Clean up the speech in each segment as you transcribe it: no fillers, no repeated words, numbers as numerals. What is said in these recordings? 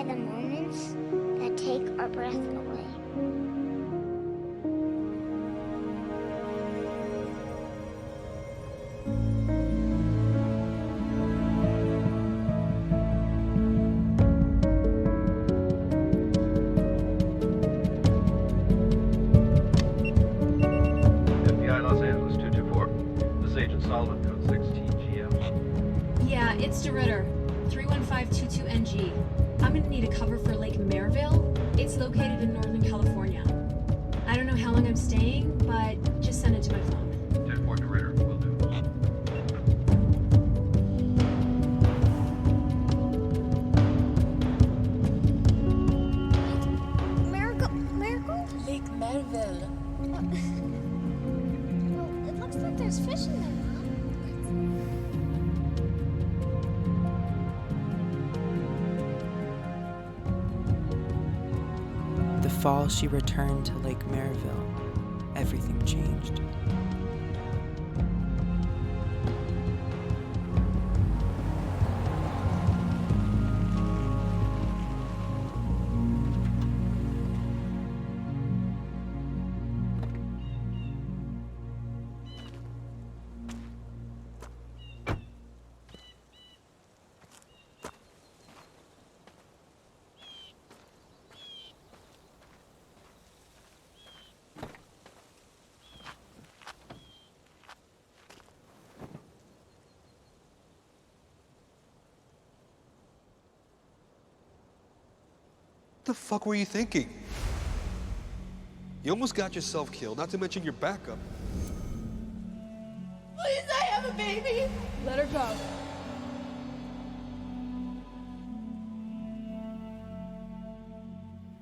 the moments that take our breath away. FBI Los Angeles 224. This is Agent Solomon, code 16GM. Yeah, it's DeRitter, 31522NG. I'm gonna need a cover for Lake Maryville. It's located in Northern California. I don't know how long I'm staying, but just send it to my phone. 10-4 DeRitter, will do. Marigold? Lake Maryville. Well, it looks like there's fish in there, Mom. The fall she returned to Lake Maryville, everything changed. What the fuck were you thinking? You almost got yourself killed, not to mention your backup. Please, I have a baby. Let her go.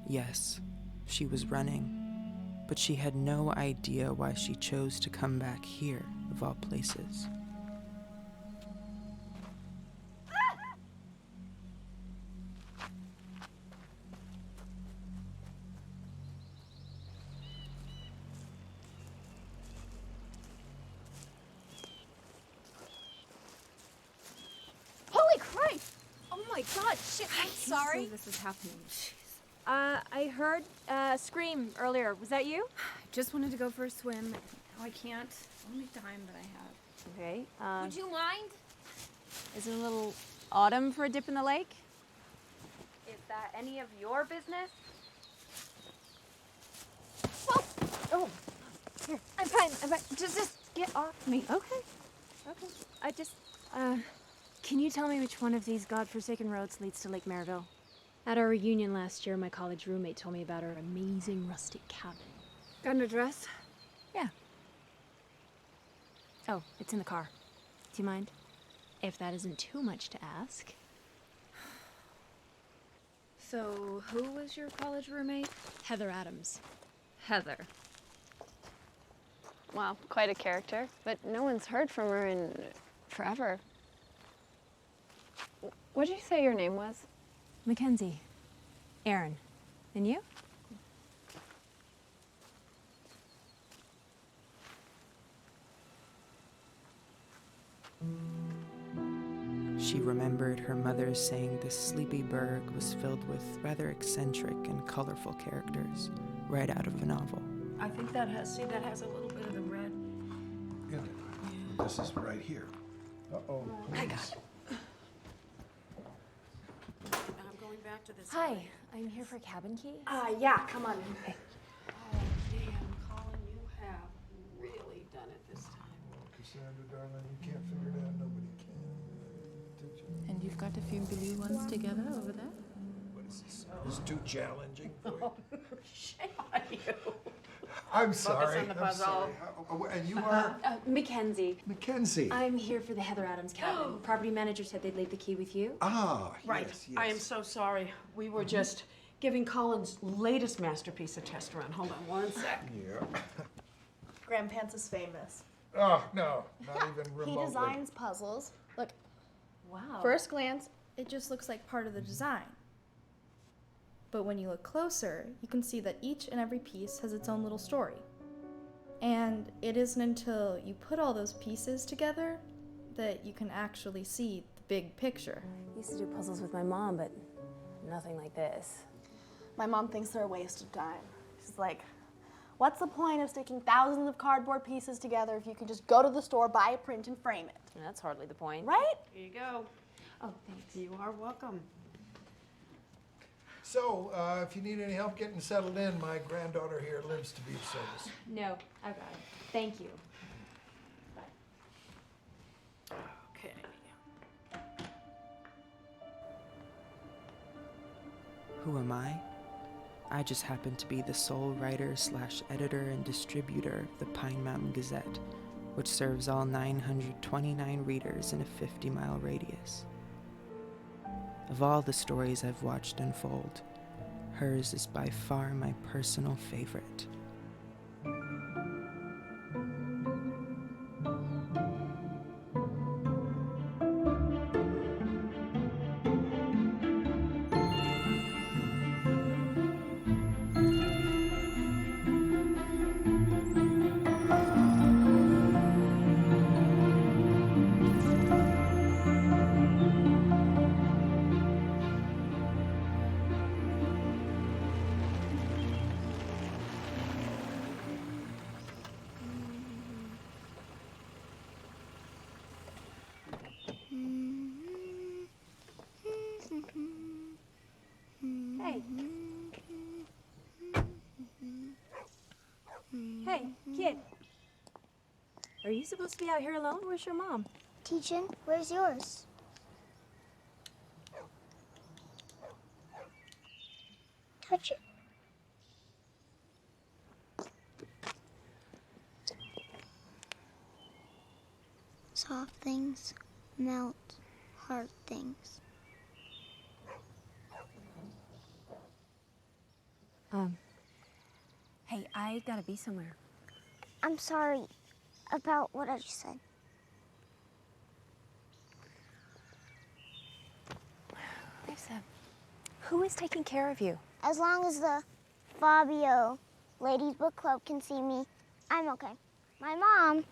Yes, she was running, but she had no idea why she chose to come back here, of all places. Holy Christ! Oh my God! Shit! I'm sorry. This is happening. I heard a scream earlier. Was that you? Just wanted to go for a swim. Now I can't. Only time that I have. Okay. Would you mind? Is it a little autumn for a dip in the lake? Is that any of your business? Whoa! Oh, here. I'm fine. Just get off me. Okay. Okay. I just. Can you tell me which one of these godforsaken roads leads to Lake Maryville? At our reunion last year, my college roommate told me about our amazing rustic cabin. Got an address? Yeah. Oh, it's in the car. Do you mind? If that isn't too much to ask. So, who was your college roommate? Heather Adams. Heather. Wow, quite a character. But no one's heard from her in forever. What did you say your name was? Mackenzie. Aaron. And you? She remembered her mother saying this sleepy burg was filled with rather eccentric and colorful characters, right out of a novel. I think that has a little bit of the red. In it. This is right here. Uh-oh. I got it. I'm going back to this. Hi, I'm here for cabin key. Yeah, come on in. Okay. Oh, damn, Colin, you have really done it this time. Cassandra, darling, you can't figure it out. Nobody can. Did you? And you've got a few blue ones together over there? What is this? It's too challenging for you. Shame on you. I'm sorry. on the I'm puzzle. sorry. And you are? Mackenzie. Mackenzie. I'm here for the Heather Adams cabin. Property manager said they'd leave the key with you. Ah, Right. yes, yes. I am so sorry. We were just giving Colin's latest masterpiece a test run. Hold on one sec. Yeah. Grandpants is famous. Oh, no, not even He remotely. designs puzzles. Look, Wow. first glance, it just looks like part of the design. But when you look closer, you can see that each and every piece has its own little story. And it isn't until you put all those pieces together that you can actually see the big picture. I used to do puzzles with my mom, but Nothing like this. My mom thinks they're a waste of time. She's like, what's the point of sticking thousands of cardboard pieces together if you can just go to the store, buy a print, and frame it? That's hardly the point. Right? Here you go. Oh, thanks. You are welcome. So, if you need any help getting settled in, my granddaughter here lives to be of service. No, I've got it. Thank you. Okay. Who am I? I just happen to be the sole writer/editor and distributor of the Pine Mountain Gazette, which serves all 929 readers in a 50-mile radius. Of all the stories I've watched unfold, hers is by far my personal favorite. Hey. Hey, kid. Are you supposed to be out here alone? Where's your mom? Teaching, where's yours? Touch it. Soft things melt hard things. Hey, I gotta be somewhere. I'm sorry about what I just said. Lisa, who is taking care of you? As long as the Fabio Ladies Book Club can see me, I'm okay. My mom,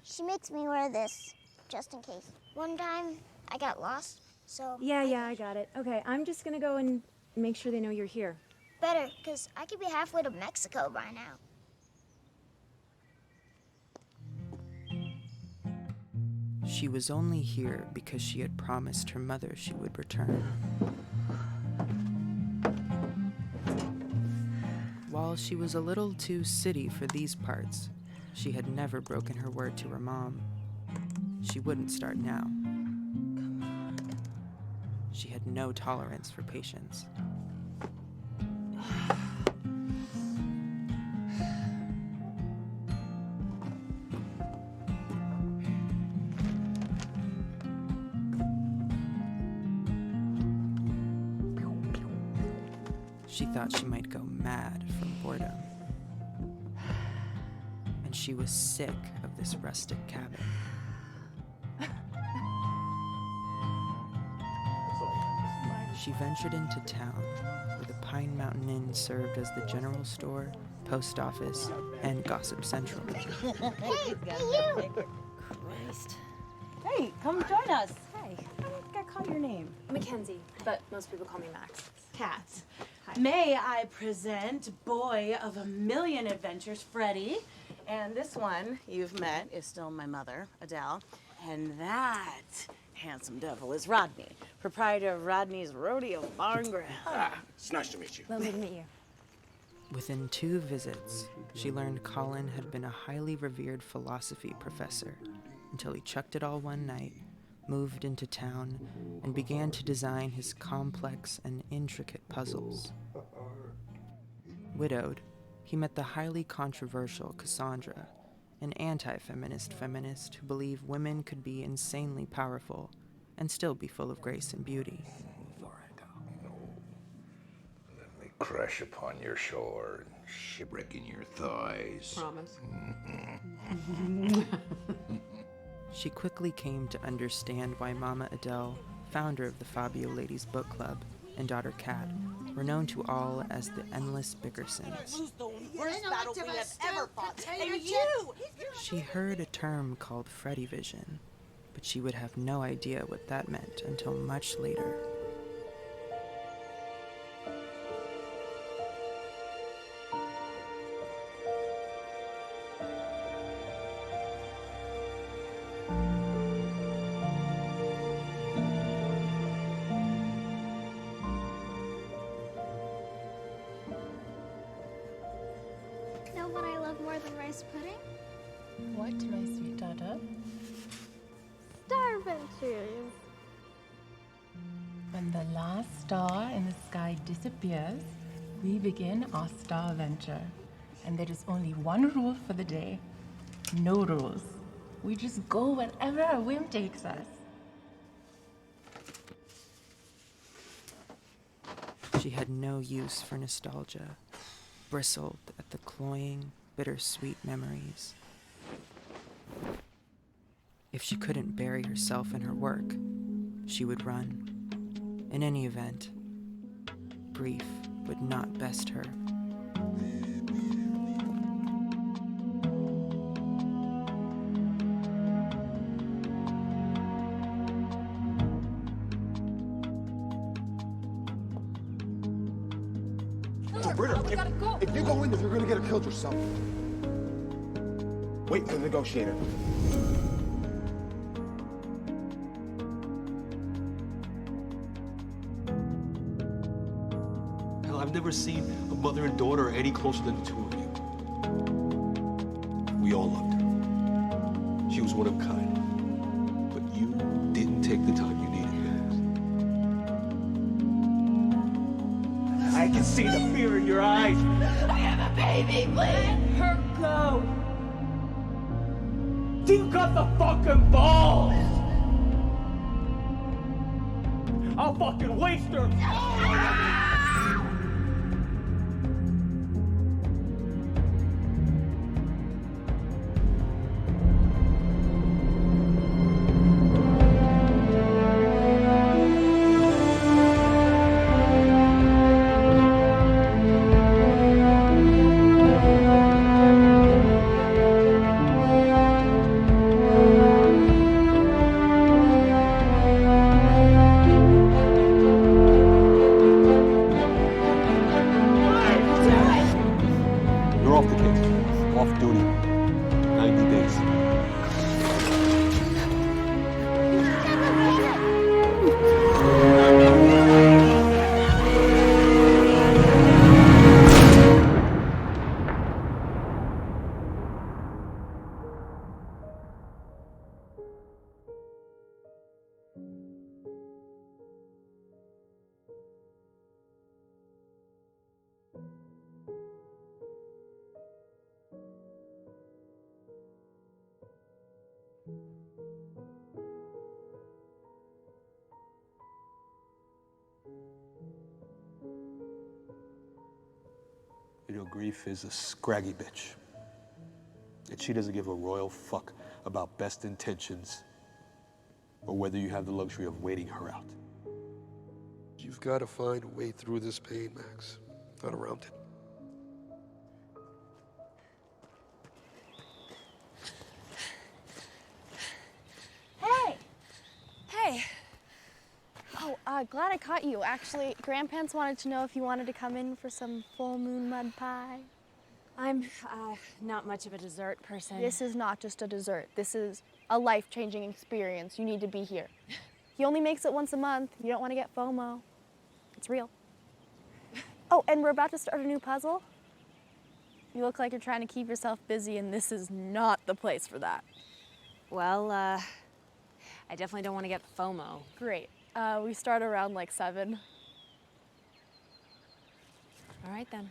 she makes me wear this just in case. One time I got lost, so... Yeah, I got it. Okay, I'm just gonna go and make sure they know you're here. Better, because I could be halfway to Mexico by now. She was only here because she had promised her mother she would return. While she was a little too city for these parts, she had never broken her word to her mom. She wouldn't start now. She had no tolerance for patience. She thought she might go mad from boredom. And she was sick of this rustic cabin. She ventured into town, where the Pine Mountain Inn served as the general store, post office, and gossip central. Hey, you! Christ. Hey, come join us. Hey. I think I caught your name. Mackenzie, but most people call me Max. Kat. May I present boy of a million adventures, Freddie. And this one you've met is still my mother, Adele. And that handsome devil is Rodney, proprietor of Rodney's Rodeo Barn Grill. It's nice to meet you. Lovely to meet you. Within 2 visits, she learned Colin had been a highly revered philosophy professor until he chucked it all one night, moved into town, and began to design his complex and intricate puzzles. Widowed, he met the highly controversial Cassandra, an anti-feminist feminist who believed women could be insanely powerful and still be full of grace and beauty. Let me crash upon your shore, shipwrecking your thighs. Promise. She quickly came to understand why Mama Adele, founder of the Fabio Ladies Book Club, and daughter Kat were known to all as the Endless Bickersons. The worst battle we have ever fought. And you! She heard a term called Freddy Vision, but she would have no idea what that meant until much later. more than rice pudding? What, my sweet daughter? Star Ventures. When the last star in the sky disappears, we begin our star venture. And there is only one rule for the day. No rules. We just go wherever our whim takes us. She had no use for nostalgia, bristled at the cloying, bittersweet memories. If she couldn't bury herself in her work, she would run. In any event, grief would not best her. Britta, if you go in there, you're gonna get her killed yourself. Wait for the negotiator. Hell, I've never seen a mother and daughter any closer than the two of you. We all loved her. She was one of a kind. But you didn't take the time you needed, man. I can see the fear in your eyes. I have a baby, please! Let her go! Do you got the fucking balls? I'll fucking waste her! You're off the case. Off duty. 90 days. You know, grief is a scraggy bitch. And she doesn't give a royal fuck about best intentions or whether you have the luxury of waiting her out. You've got to find a way through this pain, Max. Not around it. Hey! Hey! Oh, glad I caught you. Actually, Grandpants wanted to know if you wanted to come in for some full moon mud pie. I'm not much of a dessert person. This is not just a dessert. This is a life-changing experience. You need to be here. He only makes it once a month. You don't want to get FOMO. It's real. Oh, and we're about to start a new puzzle. You look like you're trying to keep yourself busy, and this is not the place for that. Well, I definitely don't want to get FOMO. Great. We start around like 7. All right, then.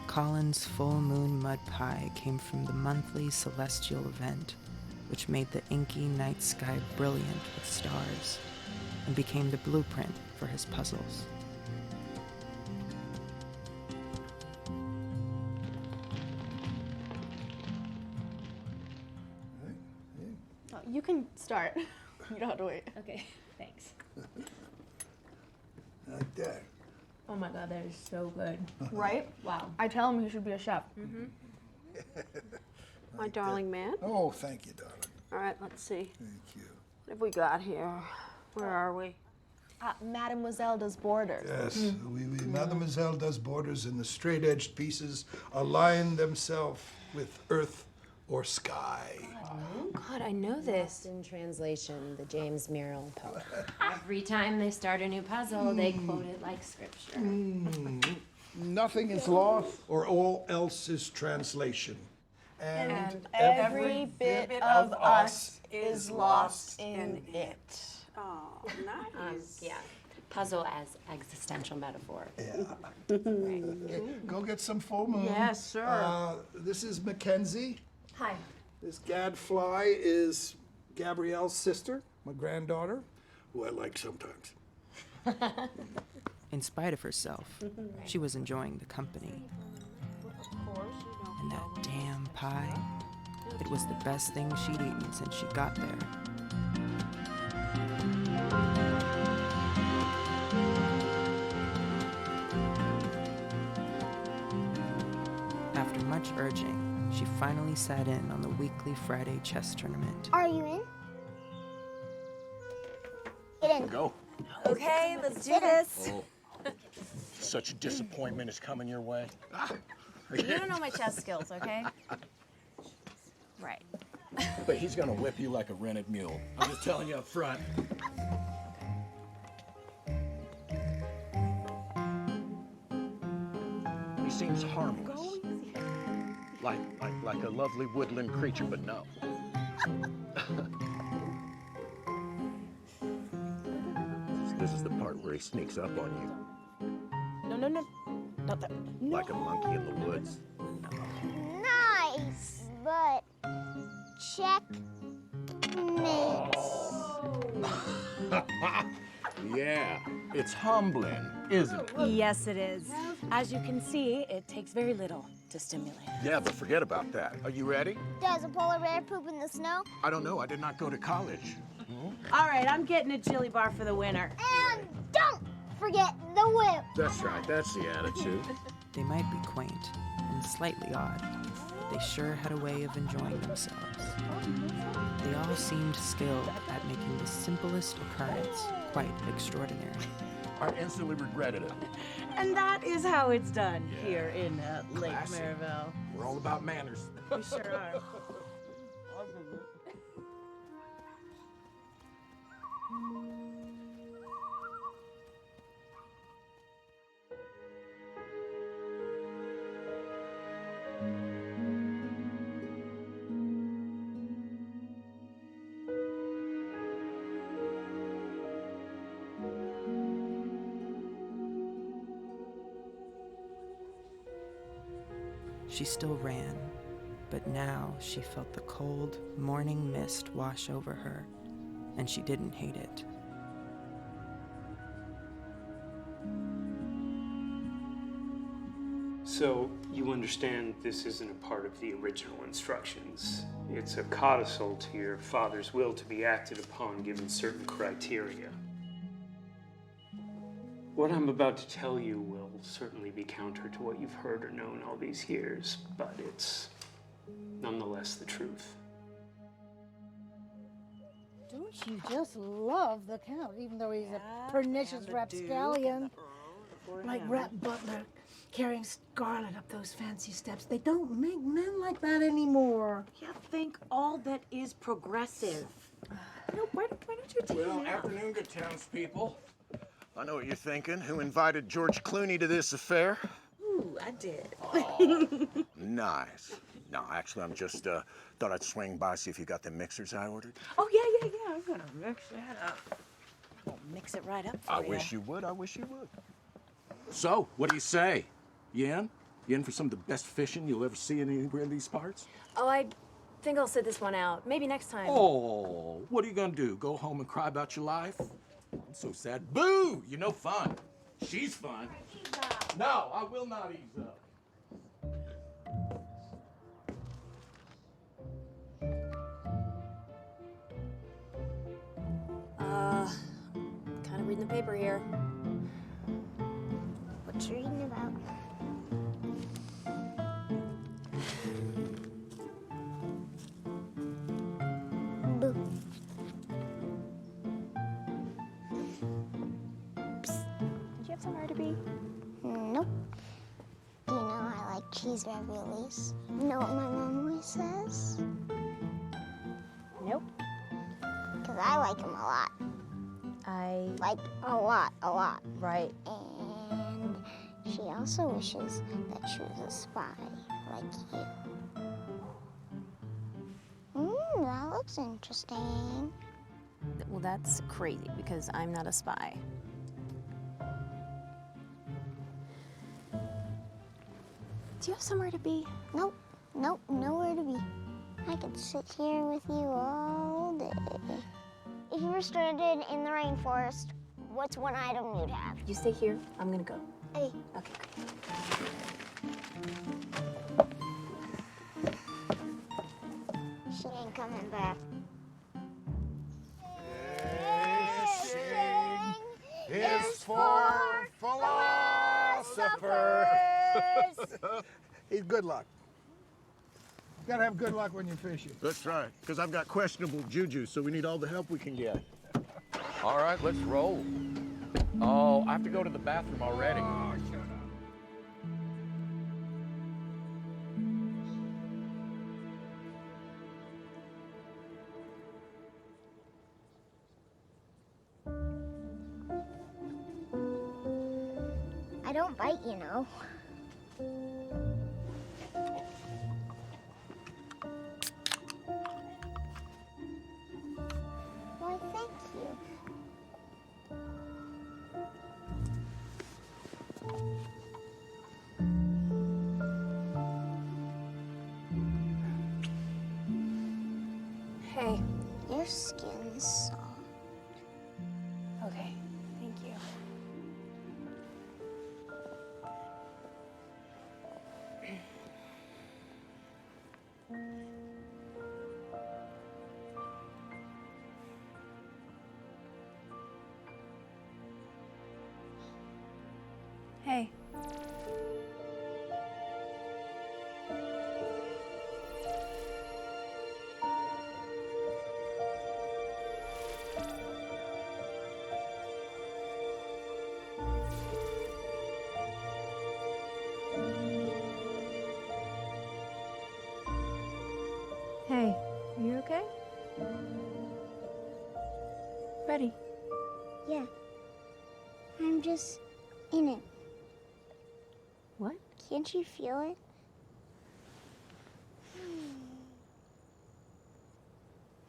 Colin's full moon mud pie came from the monthly celestial event, which made the inky night sky brilliant with stars and became the blueprint for his puzzles. Oh, you can start. You don't have to wait. Okay, thanks. Like that. Oh my God, that is so good. Right? Wow. I tell him he should be a chef. Mm-hmm. My darling man. Oh, thank you, darling. All right, let's see. Thank you. What have we got here? Where are we? Mademoiselle does borders. Yes, oui. Mademoiselle does borders, and the straight-edged pieces align themselves with earth or sky. Oh, God, I know this. In translation, the James Merrill poem. Every time they start a new puzzle, they quote it like scripture. Nothing is lost, or all else is translation. And every bit of us is lost in it. Oh, nice. Yeah, puzzle as existential metaphor. Yeah. Go get some full moon. Yes, sir. This is Mackenzie. Hi. This gadfly is Gabrielle's sister, my granddaughter, who I like sometimes. In spite of herself, she was enjoying the company. And that damn pie, it was the best thing she'd eaten since she got there. After much urging, she finally sat in on the weekly Friday chess tournament. Are you in? Get in. Go. Okay, let's do this. Oh. Such a disappointment is coming your way. You don't know my chess skills, okay? Right. But he's gonna whip you like a rented mule. I'm just telling you up front. He seems harmless. Like a lovely woodland creature, but no. This is the part where he sneaks up on you. No. Not that. Like a monkey in the woods. Nice, but checkmate. Yeah, it's humbling, isn't it? Yes, it is. As you can see, it takes very little to stimulate. Yeah, but forget about that. Are you ready? Does a polar bear poop in the snow? I don't know. I did not go to college. All right, I'm getting a chili bar for the winner. And don't forget the whip. That's right. That's the attitude. They might be quaint and slightly odd. They sure had a way of enjoying themselves. They all seemed skilled at making the simplest occurrence quite extraordinary. I instantly regretted it. And that is how it's done here in Lake Classy. Maryville. We're all about manners. We sure are. She still ran, but now she felt the cold morning mist wash over her, and she didn't hate it. So, you understand this isn't a part of the original instructions. It's a codicil to your father's will to be acted upon given certain criteria. What I'm about to tell you will certainly be counter to what you've heard or known all these years, but it's nonetheless the truth. Don't you just love the Count, even though he's a pernicious rapscallion? Like Rat Butler, carrying Scarlet up those fancy steps. They don't make men like that anymore. You think all that is progressive. No, why don't you take Well, it out? afternoon, good townspeople. I know what you're thinking. Who invited George Clooney to this affair? Ooh, I did. Nice. No, actually, I'm just thought I'd swing by, see if you got the mixers I ordered. Oh, yeah. I'm gonna mix that up. I'll mix it right up for I you. wish you would. I wish you would. So, what do you say? You in? You in for some of the best fishing you'll ever see anywhere in these parts? Oh, I think I'll sit this one out. Maybe next time. Oh, what are you gonna do? Go home and cry about your life? I'm so sad. Boo! You're no fun. She's fun. No, I will not ease up. Kind of reading the paper here. What you reading about? Boo. Did you have somewhere to be? Nope. You know I like cheese raviolis. You know what my mom always says? Nope. Because I like him a lot. Like, a lot. Right. And she also wishes that she was a spy, like you. That looks interesting. Well, that's crazy because I'm not a spy. Do you have somewhere to be? Nope, nowhere to be. I could sit here with you all day. If you were stranded in the rainforest, what's one item you'd have? You stay here. I'm gonna go. Hey. Okay, She ain't coming back. Is for philosophers. It's good luck. You gotta have good luck when you're fishing. That's right, because I've got questionable juju, so we need all the help we can get. All right, let's roll. Oh, I have to go to the bathroom already. Oh, shut up. I don't bite, you know. Why, thank you. Hey. Your skin's soft. Okay, thank you. Hey. Hey, are you okay? Ready? Yeah. I'm just in it. What? Can't you feel it?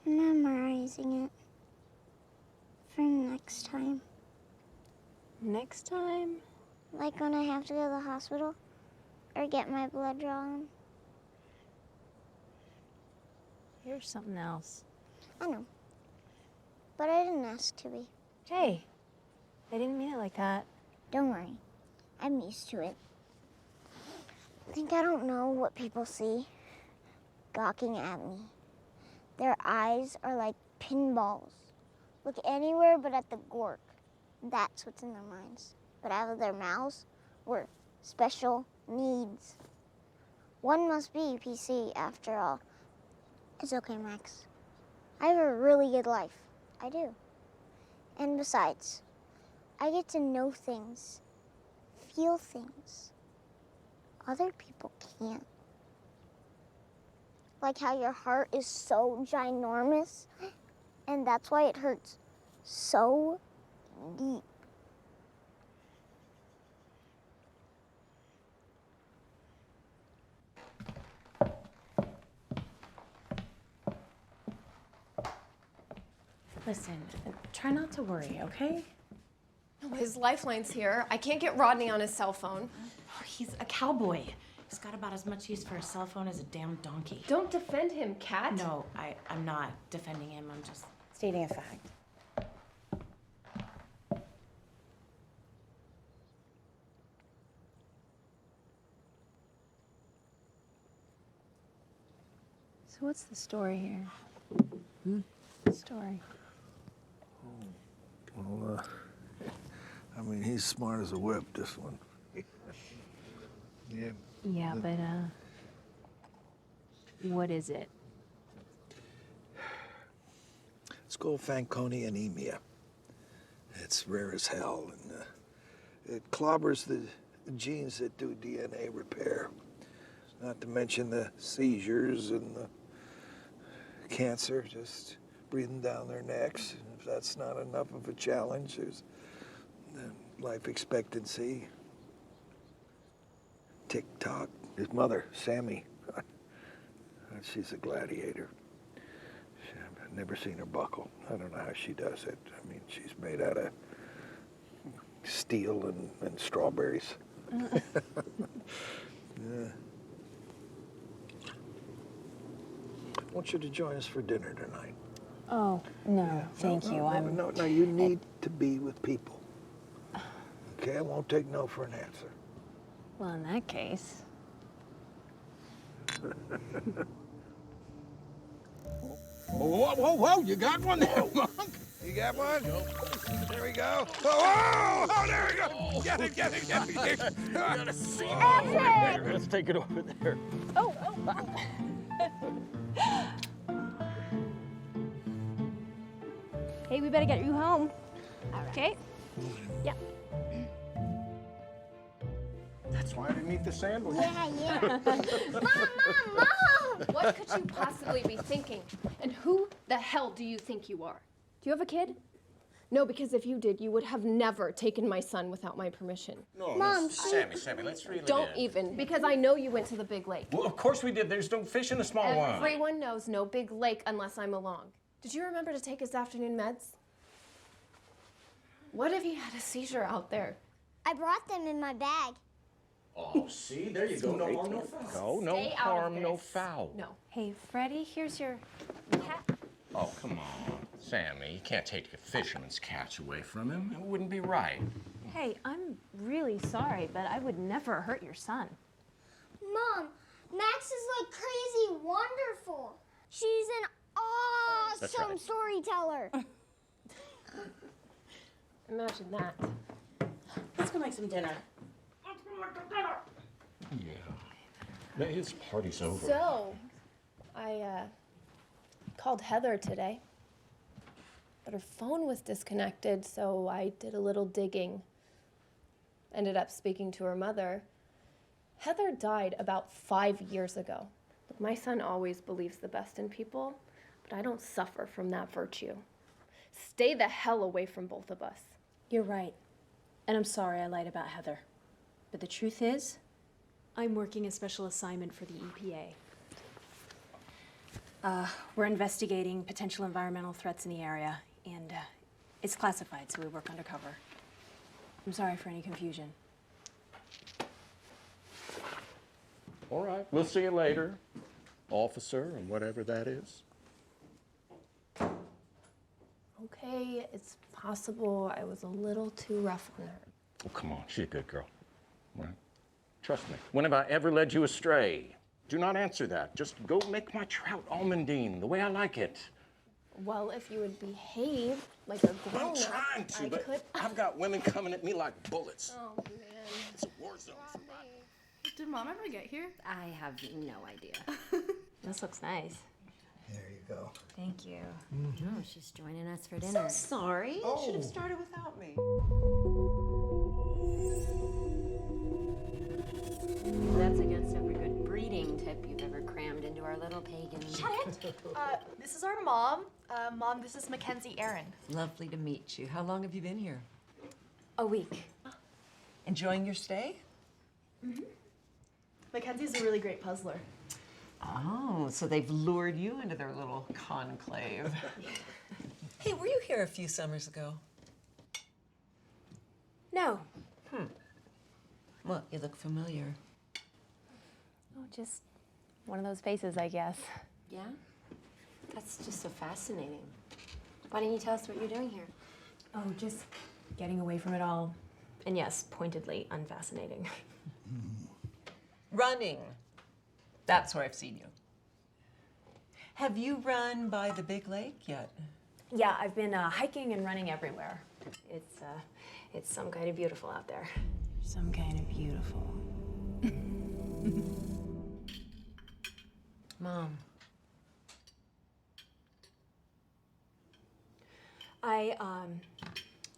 Memorizing it for next time. Next time? Like when I have to go to the hospital or get my blood drawn. Here's something else. I know. But I didn't ask to be. Hey, I didn't mean it like that. Don't worry. I'm used to it. Think I don't know what people see gawking at me. Their eyes are like pinballs. Look anywhere but at the gork. That's what's in their minds. But out of their mouths were special needs. One must be PC after all. It's okay, Max. I have a really good life. I do. And besides, I get to know things, feel things. Other people can't. Like how your heart is so ginormous, and that's why it hurts so deep. Listen, try not to worry, okay? No, his lifeline's here. I can't get Rodney on his cell phone. Oh, he's a cowboy. He's got about as much use for a cell phone as a damn donkey. Don't defend him, Kat. No, I'm not defending him. I'm just stating a fact. So what's the story here? Story. Well, I mean, he's smart as a whip, this one. Yeah. Yeah, but what is it? It's called Fanconi anemia. It's rare as hell, and it clobbers the genes that do DNA repair. Not to mention the seizures and the cancer just breathing down their necks. If that's not enough of a challenge, there's the life expectancy. Tick-tock. His mother, Sammy, she's a gladiator. I've never seen her buckle. I don't know how she does it. I mean, she's made out of steel and strawberries. Yeah. I want you to join us for dinner tonight. Oh, no, thank you. No, you need to be with people. Okay, I won't take no for an answer. Well, in that case. Whoa, you got one there, Monk? You got one? There we go. Oh, there we go. Get it. Let's take it over there. Oh. Hey, we better get you home. Okay? Yeah. That's why I didn't eat the sandwich. Yeah. Mom! What could you possibly be thinking? And who the hell do you think you are? Do you have a kid? No, because if you did, you would have never taken my son without my permission. No, Mom, Sammy, let's reel it Don't in. even, because I know you went to the big lake. Well, of course we did. There's no fish in the small one. Everyone knows no big lake unless I'm along. Did you remember to take his afternoon meds? What if he had a seizure out there? I brought them in my bag. Oh, see, there you go. No harm, no foul. No Stay out of harm, no this. foul. No. Hey, Freddie, here's your cat. Oh, come on, Sammy. You can't take a fisherman's catch away from him. It wouldn't be right. Hey, I'm really sorry, but I would never hurt your son. Mom, Max is like crazy wonderful. She's an That's awesome right. storyteller. Imagine that. Let's go make some dinner. Yeah. His party's over. So, I called Heather today, but her phone was disconnected, so I did a little digging. Ended up speaking to her mother. Heather died about 5 years ago. Look, my son always believes the best in people, but I don't suffer from that virtue. Stay the hell away from both of us. You're right. And I'm sorry I lied about Heather. But the truth is, I'm working a special assignment for the EPA. We're investigating potential environmental threats in the area, and it's classified, so we work undercover. I'm sorry for any confusion. All right, we'll see you later, officer, and whatever that is. Okay, it's possible I was a little too rough on her. Oh, come on. She's a good girl. All right? Trust me. When have I ever led you astray? Do not answer that. Just go make my trout almondine the way I like it. Well, if you would behave like a grown-up, I'm trying to, I but could. I've got women coming at me like bullets. Oh, man. It's a war zone for me. Did Mom ever get here? I have no idea. This looks nice. There you go. Thank you. Oh, she's joining us for dinner. So sorry. You should have started without me. That's against every good breeding tip you've ever crammed into our little pagan. Shut it! This is our mom. Mom, this is Mackenzie Aaron. Lovely to meet you. How long have you been here? A week. Enjoying your stay? Mm-hmm. Mackenzie's a really great puzzler. Oh, so they've lured you into their little conclave. Hey, were you here a few summers ago? No. Well, you look familiar. Oh, just one of those faces, I guess. Yeah? That's just so fascinating. Why didn't you tell us what you're doing here? Oh, just getting away from it all. And yes, pointedly unfascinating. Running. That's where I've seen you. Have you run by the big lake yet? Yeah, I've been hiking and running everywhere. It's some kind of beautiful out there. Some kind of beautiful. Mom. I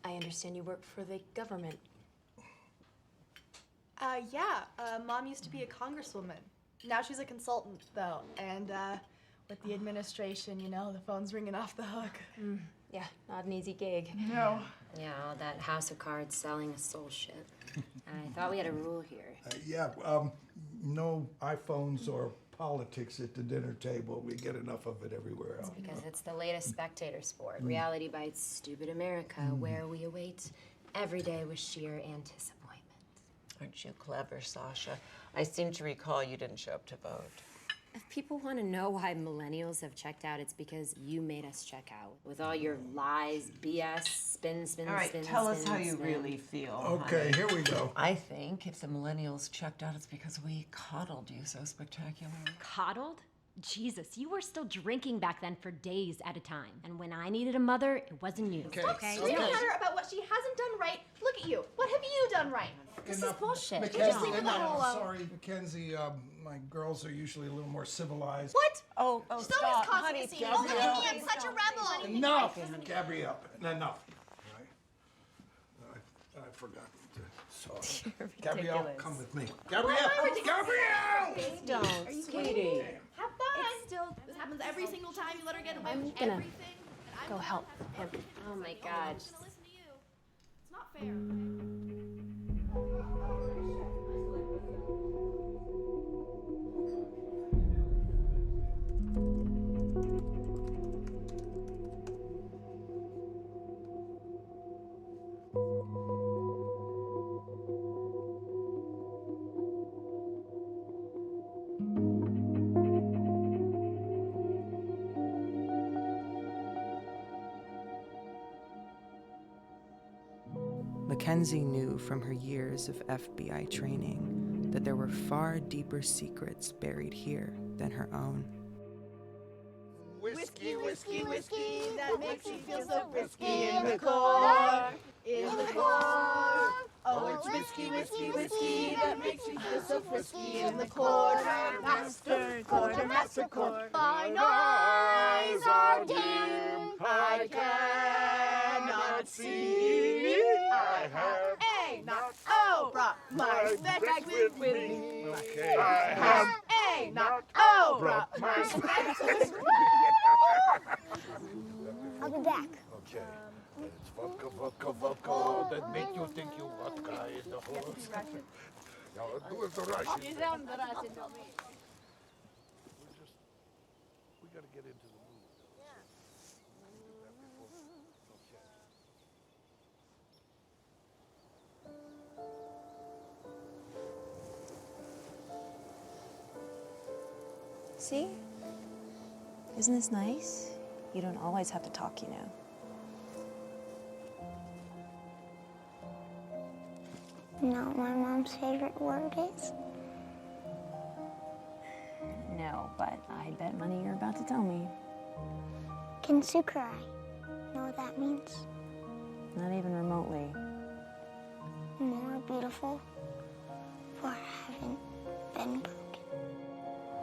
understand you work for the government. Yeah. Mom used to be a congresswoman. Now she's a consultant, though, and with the administration, you know, the phone's ringing off the hook. Yeah, not an easy gig. No. Yeah, all that house of cards selling us soul shit. I thought we had a rule here. No iPhones or politics at the dinner table. We get enough of it everywhere else. Because it's the latest spectator sport. Reality bites stupid America, where we await every day with sheer anticipation. Aren't you clever, Sasha? I seem to recall you didn't show up to vote. If people want to know why millennials have checked out, it's because you made us check out. With all your lies, BS, spin. All right, tell us how you really feel. Okay, honey. here we go. I think if the millennials checked out, it's because we coddled you so spectacularly. Coddled? Jesus, you were still drinking back then for days at a time. And when I needed a mother, it wasn't you. Stop screaming at her about what she hasn't done right. Look at you. What have you done right? This is bullshit. Mackenzie, Leave her I'm alone. sorry, Mackenzie. My girls are usually a little more civilized. What? Oh, She's stop, always causing honey, a scene. Gabrielle. Look at me, I'm such a rebel. Enough, Gabrielle. Enough. Right? I forgot. Sorry. Gabrielle, ridiculous. come with me. Gabrielle! Gabrielle! Don't, Are you sweetie. Have fun. This happens every single time you let her get away I'm with gonna everything. and I'm go the help one who has to him. Oh my God. I'm just gonna listen to you. It's not fair. Mackenzie knew from her years of FBI training that there were far deeper secrets buried here than her own. Whiskey, whiskey, whiskey, that makes you feel so frisky in the core, in the core. Oh, it's whiskey, whiskey, whiskey, that makes you feel so frisky in the quartermaster, quartermaster, quarter. Mine eyes are dim, I cannot see. I have A, not O, brought my bag with me. Okay. I have A, not O, brought my I'll be back. Okay. It's vodka, vodka, vodka. That make you think you vodka is the whole. Now do it the Russian. You sound the Russian to me. We gotta get into the mood. See? Isn't this nice? You don't always have to talk, you know. You know what my mom's favorite word is? No, but I bet money you're about to tell me. Kinsukurai. Know what that means? Not even remotely. More beautiful for having been broken.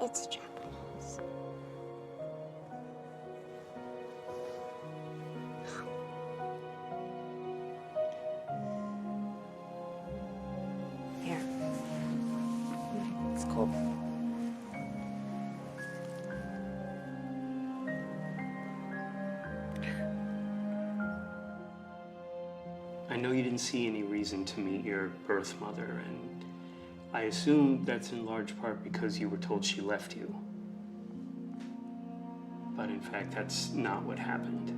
It's Japanese. Here. It's cold. I know you didn't see any reason to meet your birth mother, and I assume that's in large part because you were told she left you. But in fact, that's not what happened.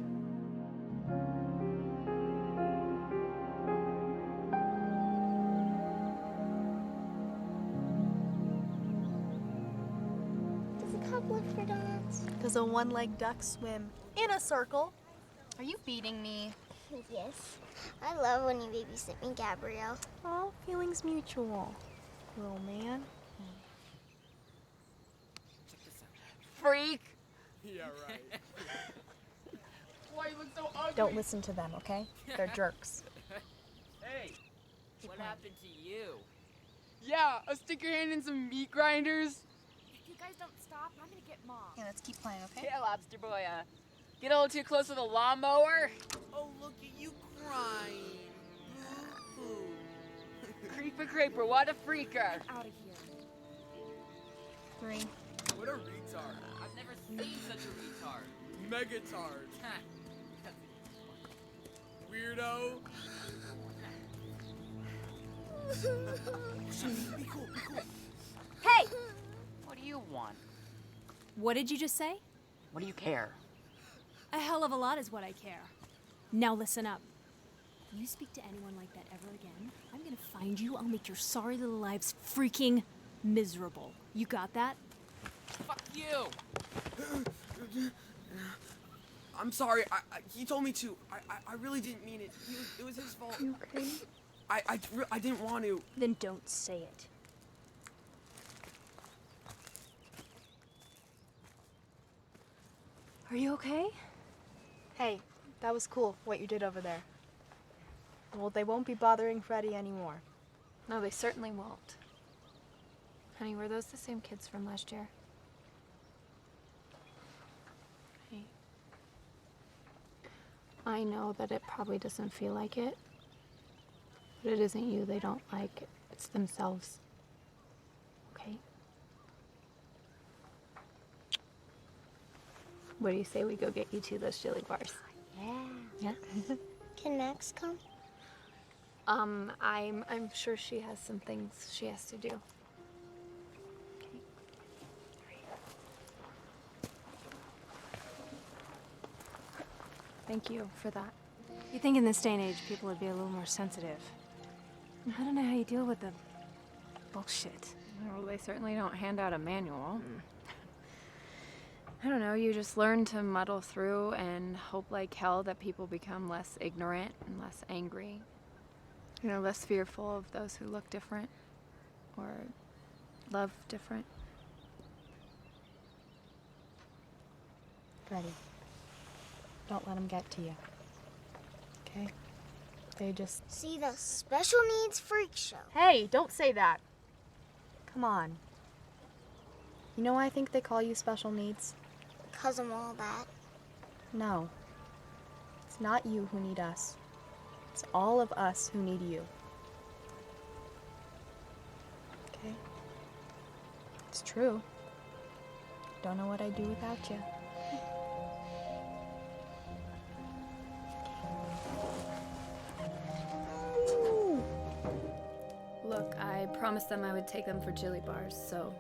Does a cub live for donuts? Does a one-legged duck swim in a circle? Are you feeding me? Yes. I love when you babysit me, Gabrielle. Oh, feelings mutual. Little man. Freak! Yeah, right. Why you look so ugly? Don't listen to them, okay? They're jerks. Hey, what happened to you? Yeah, I'll stick your hand in some meat grinders. If you guys don't stop, I'm gonna get Mom. Yeah, let's keep playing, okay? Yeah, lobster boy. Get a little too close to the lawnmower. Oh, look at you crying. Creeper creeper, what a freaker. Out of here. 3. What a retard. I've never seen such a retard. Megatard. Weirdo. Be cool, be cool. Hey! What do you want? What did you just say? What do you care? A hell of a lot is what I care. Now listen up. You speak to anyone like that ever again, I'm gonna find you, I'll make your sorry little lives freaking miserable. You got that? Fuck you! I'm sorry, he told me to. I really didn't mean it. It was his fault. You okay? I didn't want to. Then don't say it. Are you okay? Hey, that was cool, what you did over there. Well, they won't be bothering Freddy anymore. No, they certainly won't. Honey, were those the same kids from last year? Hey. I know that it probably doesn't feel like it, but it isn't you they don't like, it's themselves. Okay? What do you say we go get you two those chili bars? Yeah. Yeah? Can Max come? I'm sure she has some things she has to do. Thank you for that. You'd think in this day and age people would be a little more sensitive. I don't know how you deal with the bullshit. Well, they certainly don't hand out a manual. I don't know, you just learn to muddle through and hope like hell that people become less ignorant and less angry. You know, less fearful of those who look different or love different. Freddy, don't let them get to you. Okay? They just... See the special needs freak show. Hey, don't say that. Come on. You know why I think they call you special needs? Because I'm all that. No. It's not you who need us. It's all of us who need you. Okay? It's true. Don't know what I'd do without you. Look, I promised them I would take them for chili bars, so...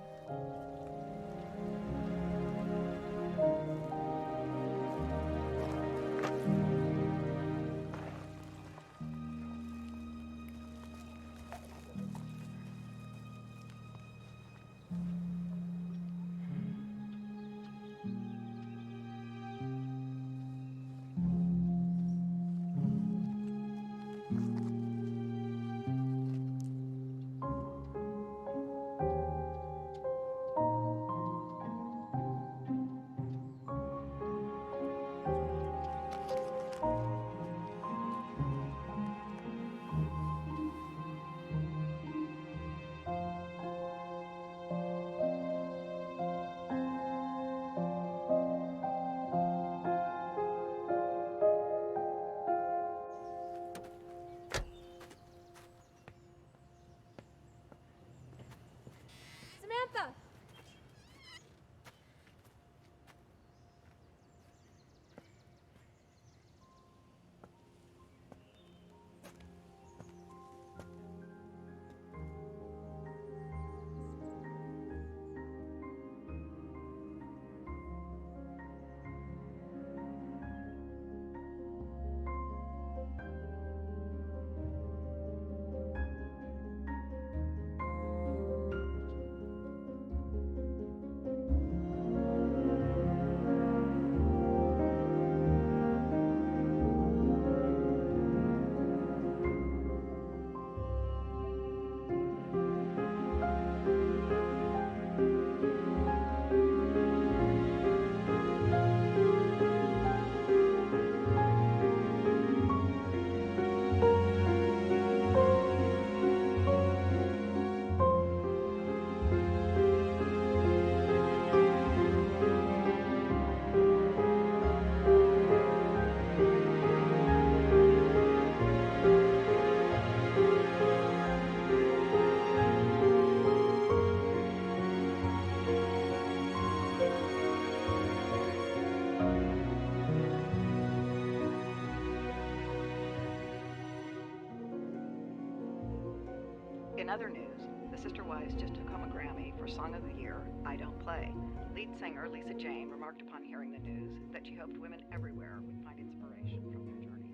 other news, the Sister Wives just took home a Grammy for Song of the Year, I Don't Play. Lead singer Lisa Jane remarked upon hearing the news that she hoped women everywhere would find inspiration from their journey.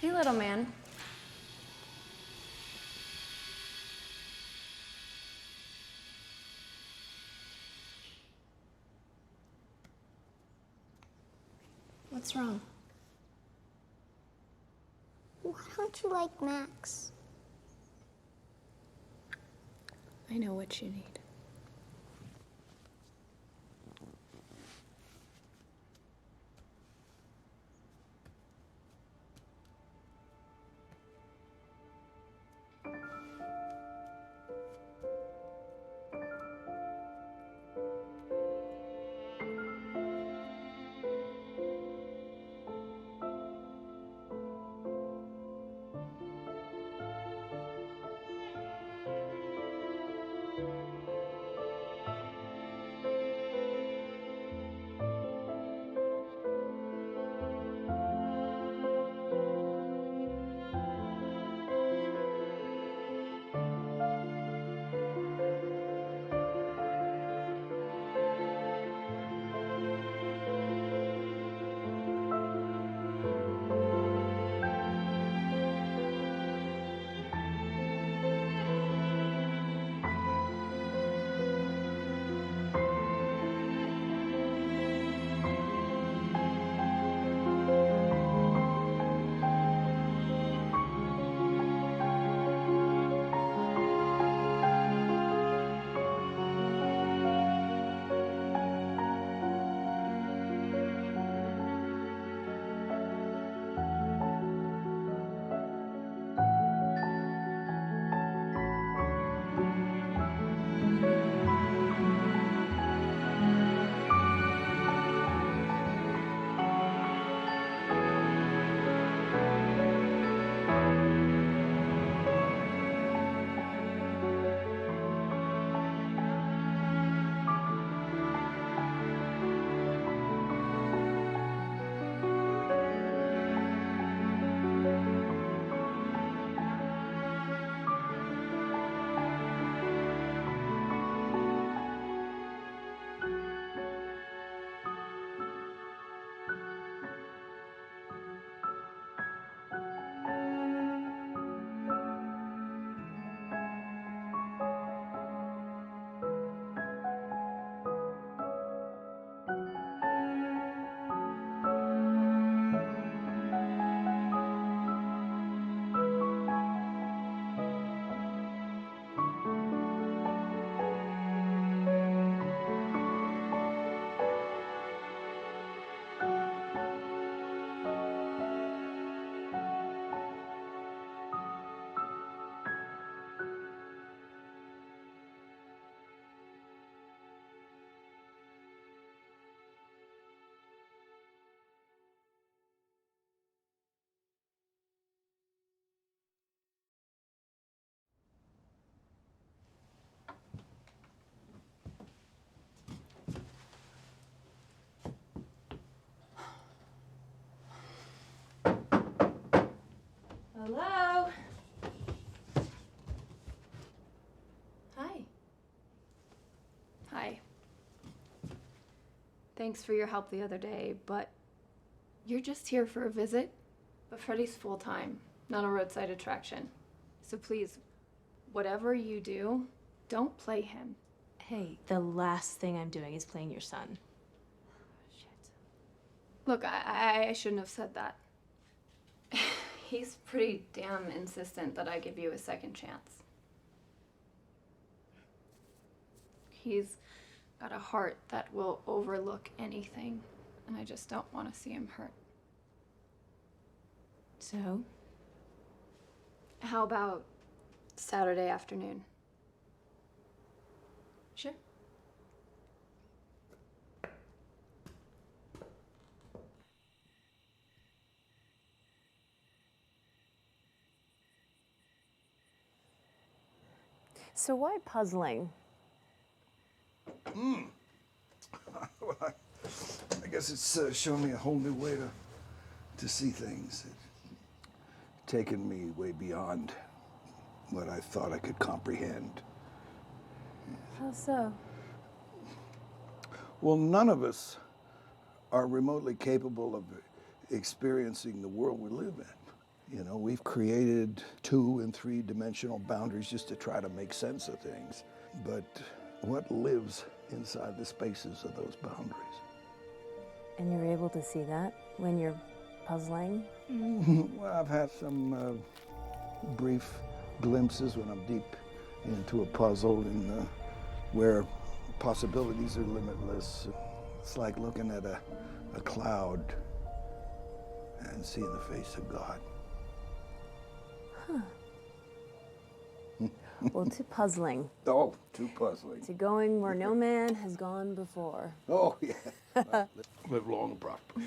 Hey, little man. What's wrong? Why don't you like Max? I know what you need. Hello? Hi. Hi. Thanks for your help the other day, but you're just here for a visit? But Freddy's full-time, not a roadside attraction. So please, whatever you do, don't play him. Hey, the last thing I'm doing is playing your son. Look, I shouldn't have said that. He's pretty damn insistent that I give you a second chance. He's got a heart that will overlook anything, and I just don't want to see him hurt. So? How about Saturday afternoon? Sure. So why puzzling? Well, I guess it's shown me a whole new way to to see things. It's taken me way beyond what I thought I could comprehend. How so? Well, none of us are remotely capable of experiencing the world we live in. You know, we've created 2- and 3-dimensional boundaries just to try to make sense of things. But what lives inside the spaces of those boundaries? And you're able to see that when you're puzzling? Well, I've had some brief glimpses when I'm deep into a puzzle and where possibilities are limitless. It's like looking at a cloud and seeing the face of God. Huh. Well, to puzzling. Oh, too puzzling. To going where no man has gone before. Oh, yeah. Live long and prosper.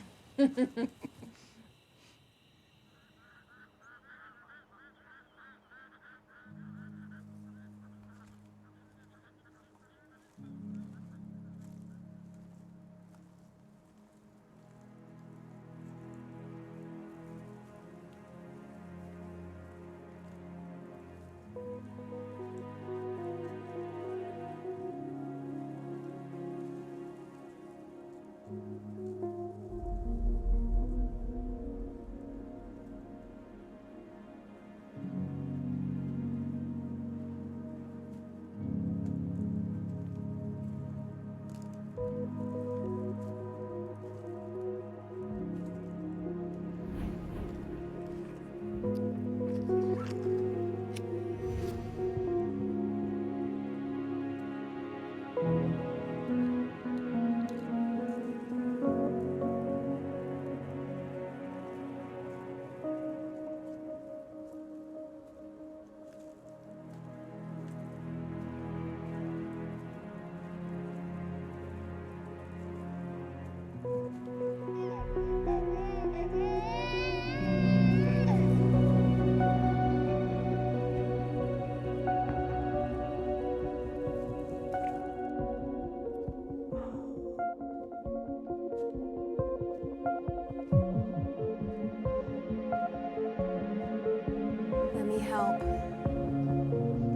Let me help.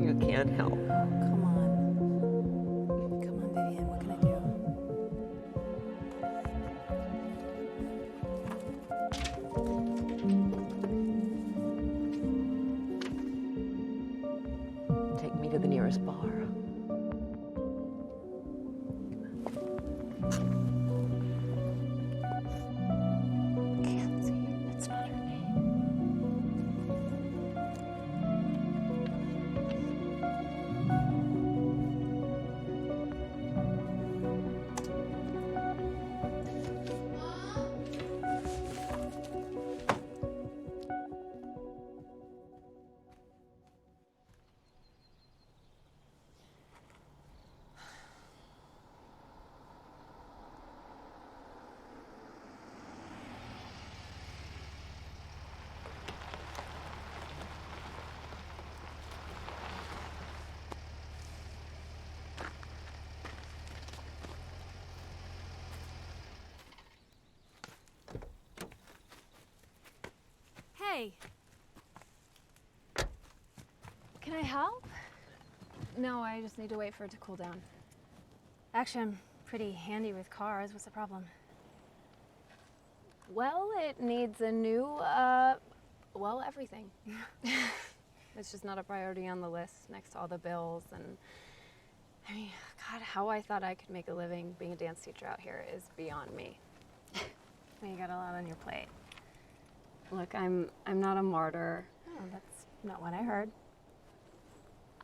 You can't help. Come on. Come on, Vivian, what can I do? Take me to the nearest bar. Can't see. It's not her name. Hey, Can I help? No, I just need to wait for it to cool down. actually, I'm pretty handy with cars. What's the problem? Well, it needs a new, well, everything. It's just not a priority on the list next to all the bills. And I mean, God, how I thought I could make a living being a dance teacher out here is beyond me. You got a lot on your plate. Look, I'm not a martyr. Oh, that's not what I heard.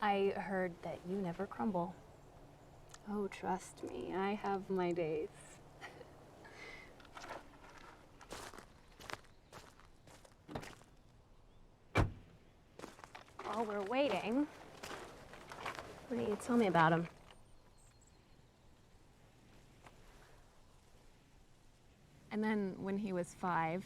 I heard that you never crumble. Oh, trust me, I have my days. While we're waiting, what do you tell me about him? And then when he was 5,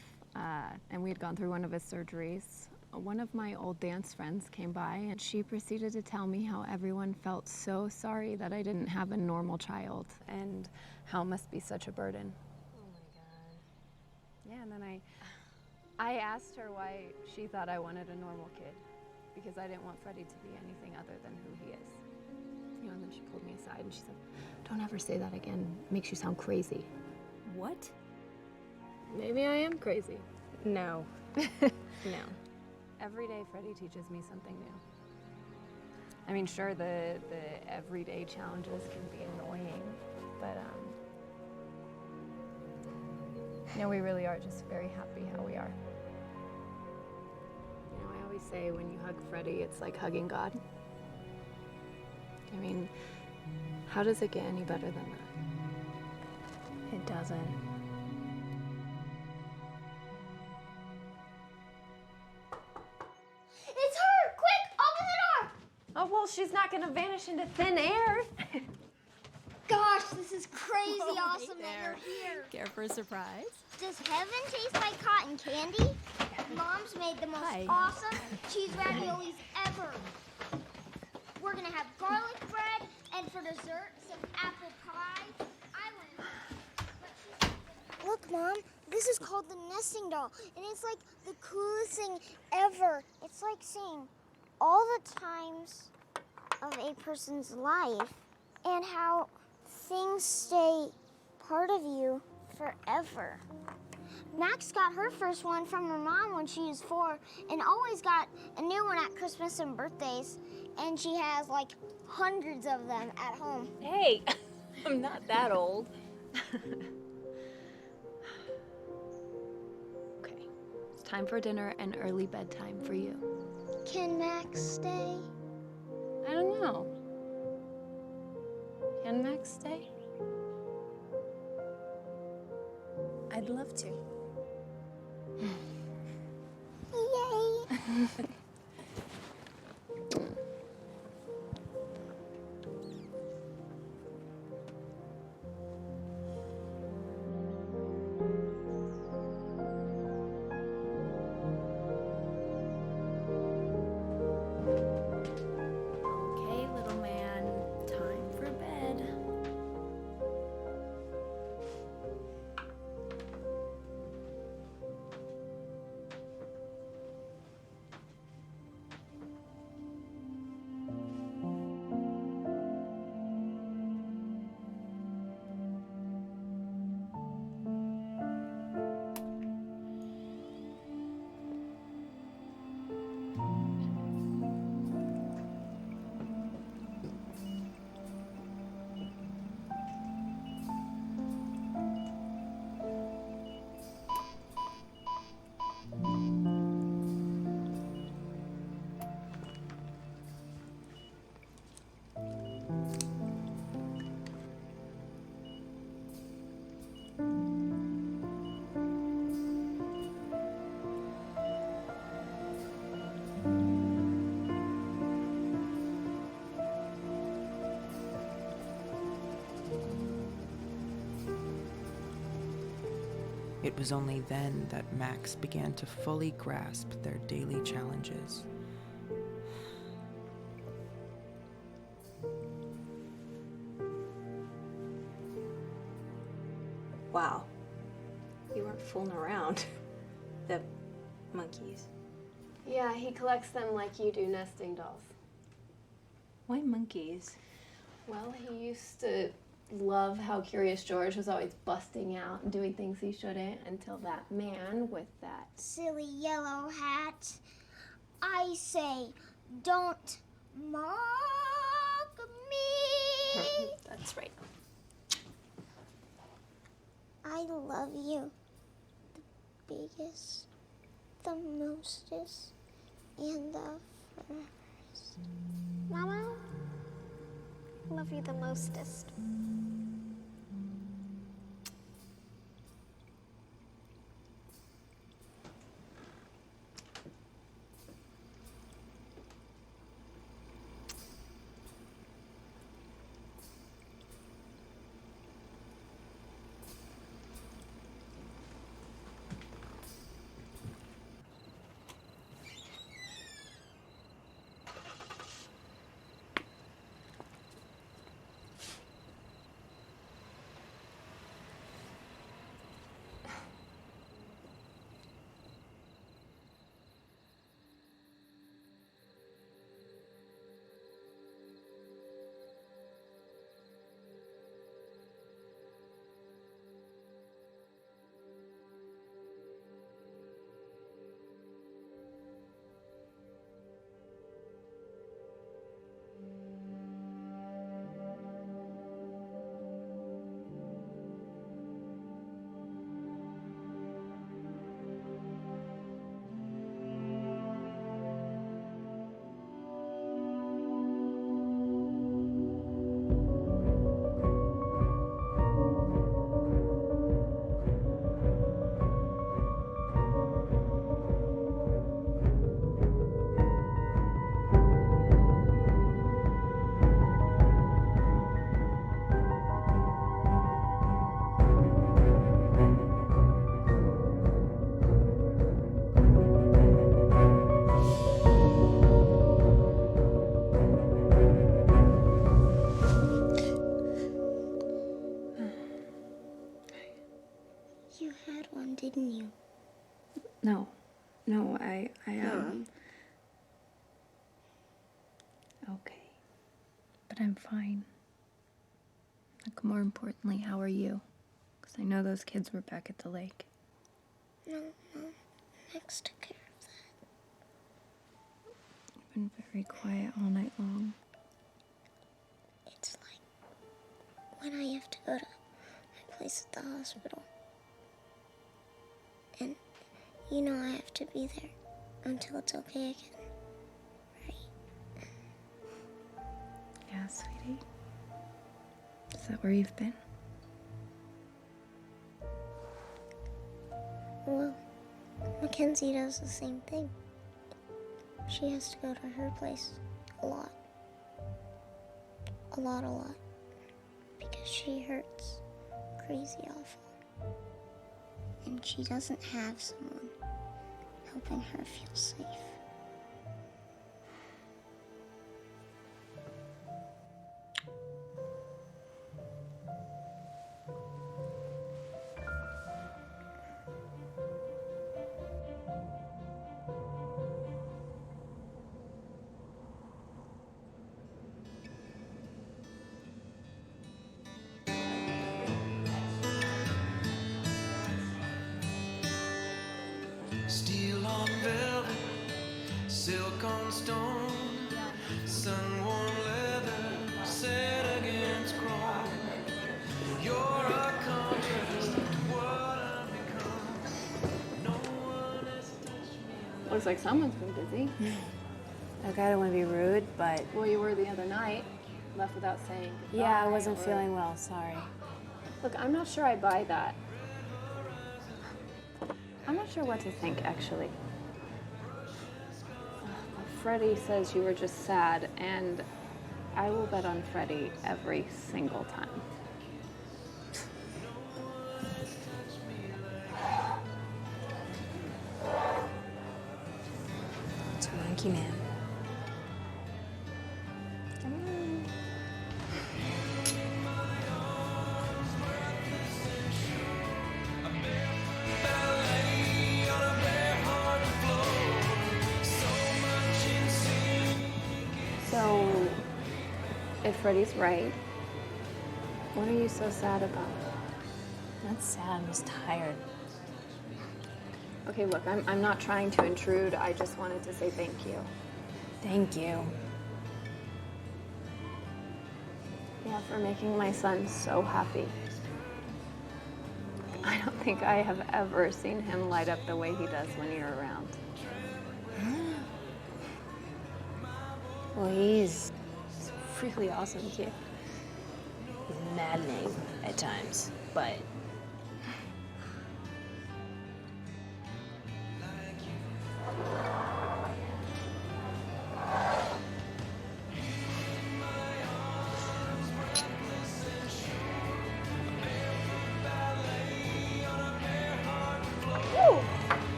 and we had gone through one of his surgeries, one of my old dance friends came by and she proceeded to tell me how everyone felt so sorry that I didn't have a normal child and how it must be such a burden. Oh my God. Yeah, and then I asked her why she thought I wanted a normal kid, because I didn't want Freddie to be anything other than who he is. You know, and then she pulled me aside and she said, "Don't ever say that again. It makes you sound crazy." What? Maybe I am crazy. No. No. Every day Freddie teaches me something new. I mean, sure, the everyday challenges can be annoying, but you know, we really are just very happy how we are. You know, I always say when you hug Freddie, it's like hugging God. I mean, how does it get any better than that? It doesn't. It's her! Quick, open the door! Oh, well, she's not gonna vanish into thin air. Gosh, this is crazy awesome that you're here. Care for a surprise? Does heaven taste like cotton candy? Mom's made the most awesome cheese raviolis ever. We're gonna have garlic bread, and for dessert, some apple pie. Look, Mom, this is called the nesting doll, and it's like the coolest thing ever. It's like seeing all the times of a person's life and how things stay part of you forever. Max got her first one from her mom when she was 4 and always got a new one at Christmas and birthdays. And she has like hundreds of them at home. Hey, I'm not that old. Okay, it's time for dinner and early bedtime for you. Can Max stay? I don't know. Can Max stay? I'd love to. Yay! Okay, little man, time for bed. It was only then that Max began to fully grasp their daily challenges. Wow. You weren't fooling around. The monkeys. Yeah, he collects them like you do nesting dolls. Why monkeys? Well, he used to love how Curious George was always busting out and doing things he shouldn't until that man with that silly yellow hat. I say, don't mock me. That's right. I love you. The biggest, the mostest, and the first. Mama, I love you the mostest. No, I am. Okay. But I'm fine. Like, more importantly, how are you? Because I know those kids were back at the lake. No, Max took care of that. I've been very quiet all night long. It's like when I have to go to my place at the hospital. And you know I have to be there until it's okay again, right? Yeah, sweetie. Is that where you've been? Well, Mackenzie does the same thing. She has to go to her place a lot. A lot. Because she hurts crazy awful. And she doesn't have someone helping her feel safe. Steel on velvet, silk on stone, sun-worn leather, set against chrome. You're a contrast to what I've become. No one has touched me. Looks like someone's been busy. Look, I don't want to be rude, but... Well, you were the other night. Left without saying goodbye. Yeah, I wasn't or- feeling well, sorry. Look, I'm not sure I buy that. I'm not sure what to think, actually. Freddie says you were just sad, and I will bet on Freddie every single time. It's a monkey man. So, if Freddie's right, what are you so sad about? Not sad, I'm just tired. Okay, look, I'm not trying to intrude. I just wanted to say thank you. Thank you. Yeah, for making my son so happy. I don't think I have ever seen him light up the way he does when you're around. Well, he's a really awesome kid. He's maddening at times, but...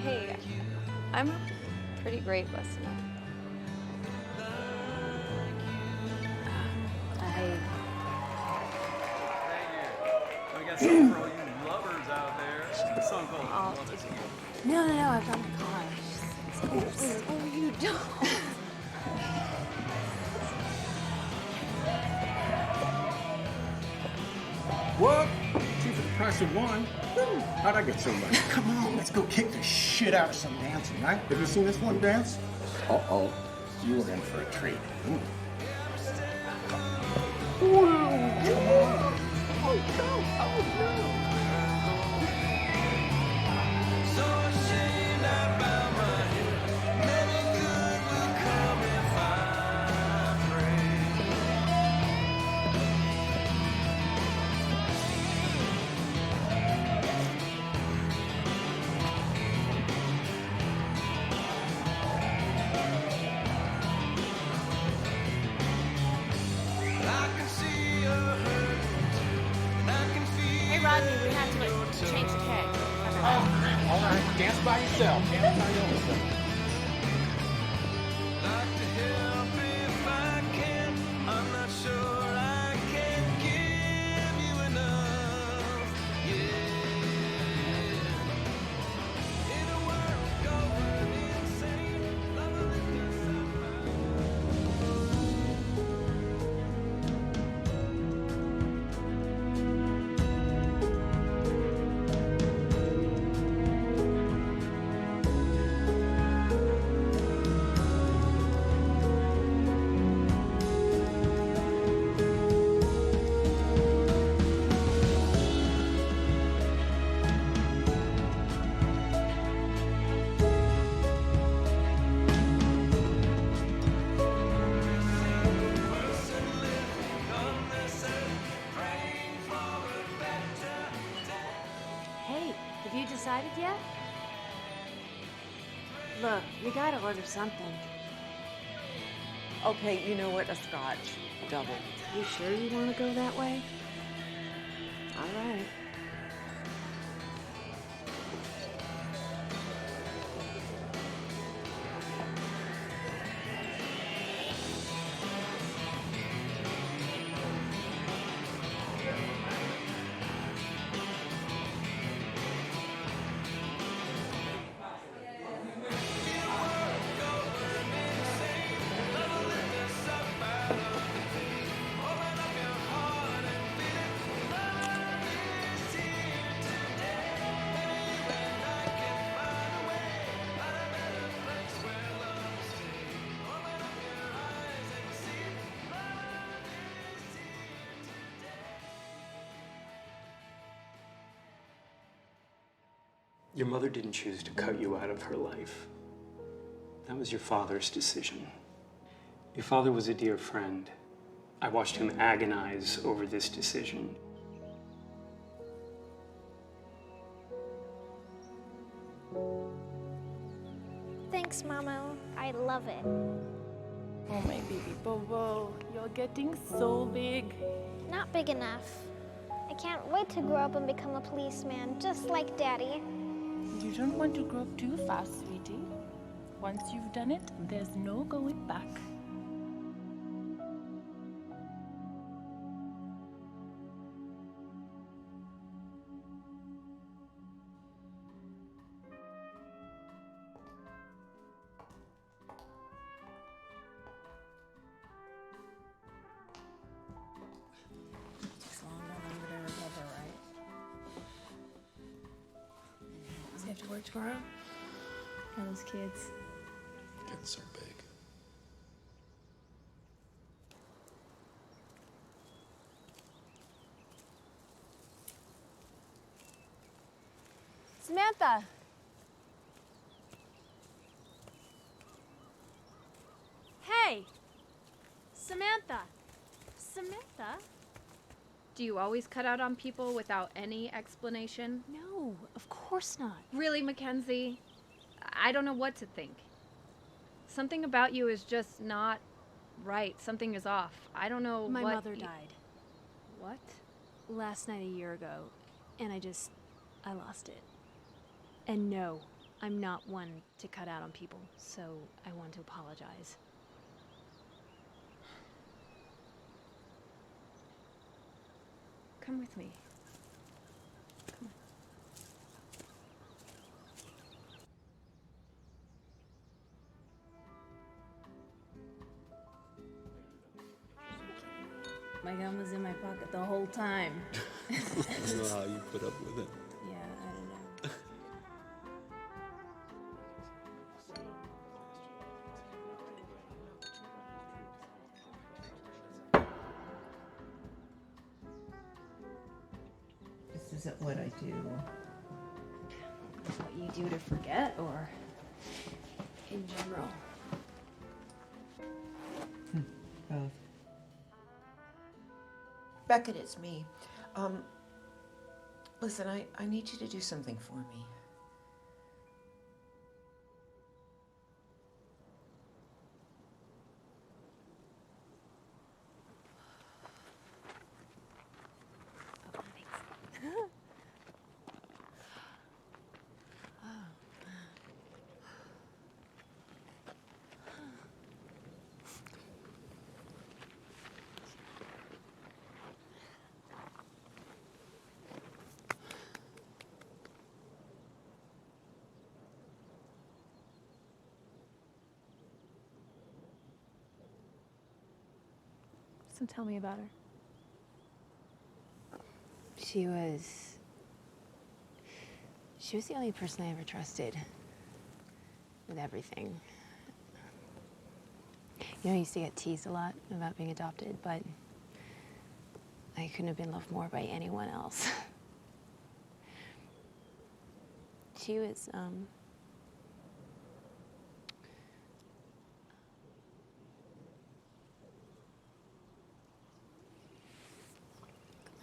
Hey, I'm a pretty great listener. We got something for all you lovers out there. A song called Love Is Here. No, I've got my car. Oops. Oh, you don't. What? Two for the price of one? How'd I get so much? Come on, let's go kick the shit out of some dancing, right? Have you seen this one dance? Uh-oh. You were in for a treat. Hey, Rodney, we have to change the keg. Oh, all right. Dance by yourself. Dance by yourself. Like to hear Have you decided yet? Look, we gotta order something. Okay, you know what? A scotch. Double. You sure you want to go that way? All right. Your mother didn't choose to cut you out of her life. That was your father's decision. Your father was a dear friend. I watched him agonize over this decision. Thanks, Mama. I love it. Oh, my baby Bobo, you're getting so big. Not big enough. I can't wait to grow up and become a policeman, just like Daddy. You don't want to grow up too fast, sweetie. Once you've done it, there's no going back. Does he have to work tomorrow? How are those kids? Kids are big. Samantha! Hey! Samantha! Samantha? Do you always cut out on people without any explanation? No, of course not. Really, Mackenzie? I don't know what to think. Something about you is just not right. Something is off. I don't know My what mother died. What? Last night a year ago, and I lost it. And no, I'm not one to cut out on people, so I want to apologize. Come with me. My gun was in my pocket the whole time. I don't know how you put up with it. Yeah, I don't know. This isn't what I do. What you do to forget, or in general? Both. Beckett, it's me. Listen, I need you to do something for me. So tell me about her. She was the only person I ever trusted with everything. You know, I used to get teased a lot about being adopted, but I couldn't have been loved more by anyone else. She was,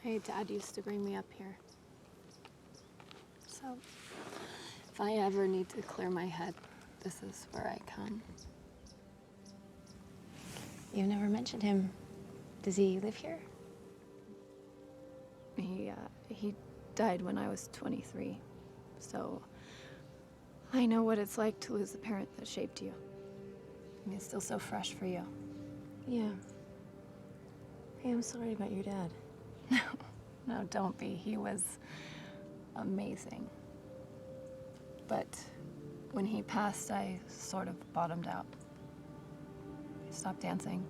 My dad used to bring me up here. So, if I ever need to clear my head, this is where I come. You've never mentioned him. Does he live here? He died when I was 23. So, I know what it's like to lose the parent that shaped you. I mean, it's still so fresh for you. Yeah. Hey, I'm sorry about your dad. No, don't be. He was amazing. But when he passed, I sort of bottomed out. I stopped dancing,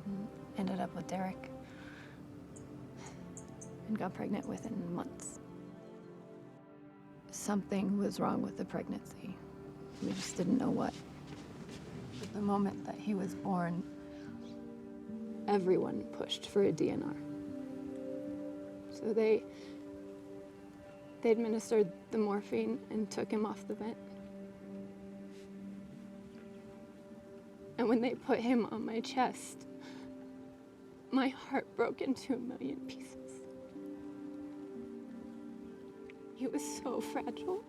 and ended up with Derek, and got pregnant within months. Something was wrong with the pregnancy. We just didn't know what. But the moment that he was born, everyone pushed for a DNR. So they administered the morphine and took him off the vent. And when they put him on my chest, my heart broke into a million pieces. He was so fragile.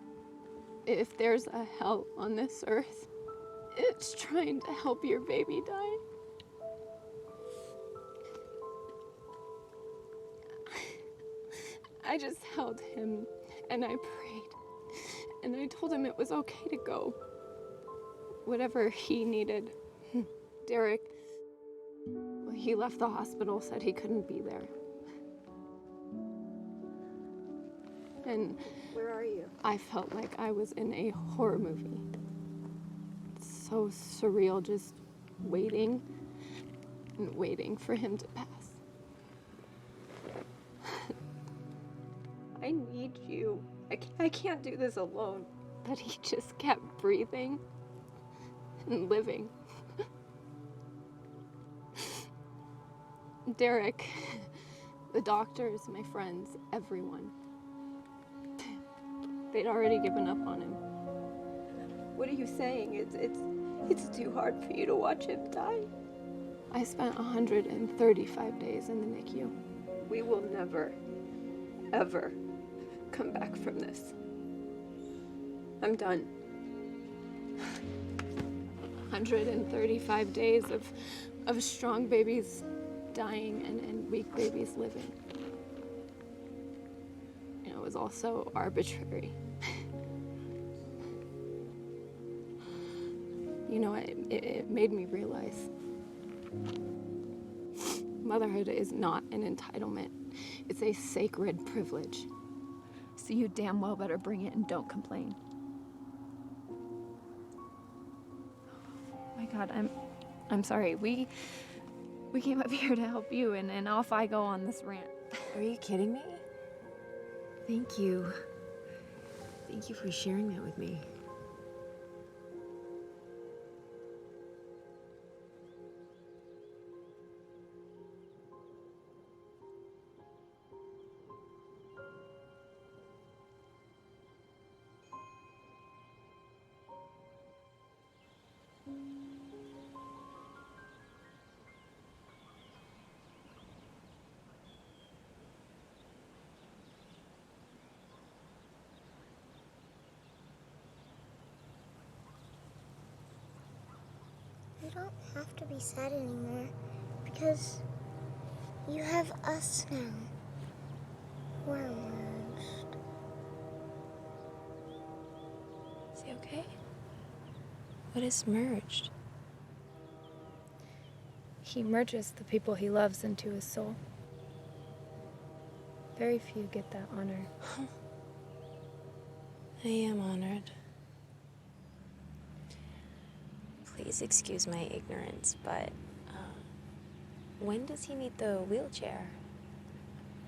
If there's a hell on this earth, it's trying to help your baby die. I just held him and I prayed. And I told him it was okay to go. Whatever he needed. Derek, well, he left the hospital, said he couldn't be there. And Where are you? I felt like I was in a horror movie. It's so surreal, just waiting and waiting for him to pass. I need you. I can't do this alone. But he just kept breathing and living. Derek, the doctors, my friends, everyone. They'd already given up on him. What are you saying? It's too hard for you to watch him die. I spent 135 days in the NICU. We will never, ever come back from this. I'm done. 135 days of strong babies dying and weak babies living. You know, it was also arbitrary. You know, it made me realize motherhood is not an entitlement. It's a sacred privilege. So you damn well better bring it and don't complain. Oh my God, I'm sorry. We came up here to help you, and off I go on this rant. Are you kidding me? Thank you. Thank you for sharing that with me. You don't have to be sad anymore because you have us now. We're merged. Is he okay? What is merged? He merges the people he loves into his soul. Very few get that honor. I am honored. Please excuse my ignorance, but when does he need the wheelchair?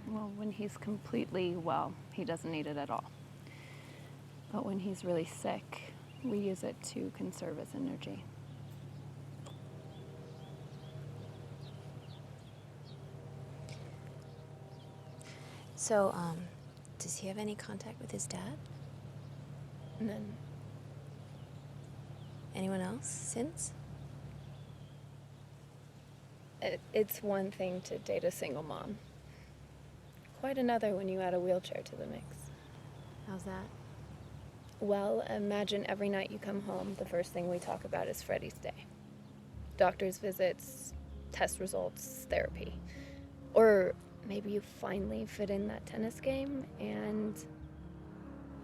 Well, when he's completely well, he doesn't need it at all. But when he's really sick, we use it to conserve his energy. So, does he have any contact with his dad? None. Anyone else since? It's one thing to date a single mom. Quite another when you add a wheelchair to the mix. How's that? Well, imagine every night you come home, the first thing we talk about is Freddie's day. Doctor's visits, test results, therapy. Or maybe you finally fit in that tennis game and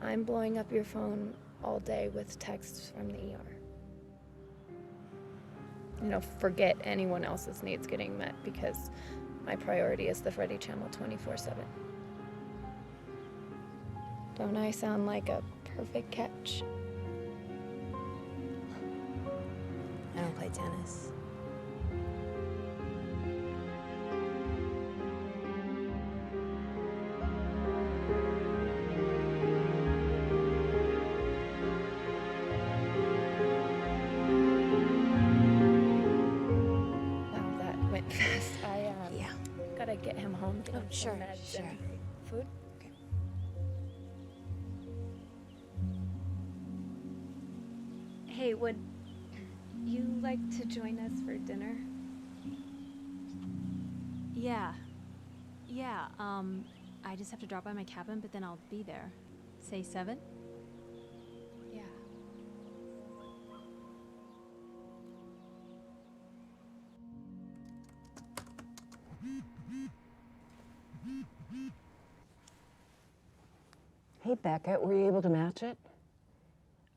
I'm blowing up your phone all day with texts from the ER. You know, forget anyone else's needs getting met because my priority is the Freddie channel 24/7. Don't I sound like a perfect catch? I don't play tennis. Wow, that went fast. I gotta get him home. Get him some sure, meds sure. and food. Hey, would you like to join us for dinner? Yeah. Yeah, I just have to drop by my cabin, but then I'll be there. Say 7? Yeah. Hey, Becca, were you able to match it?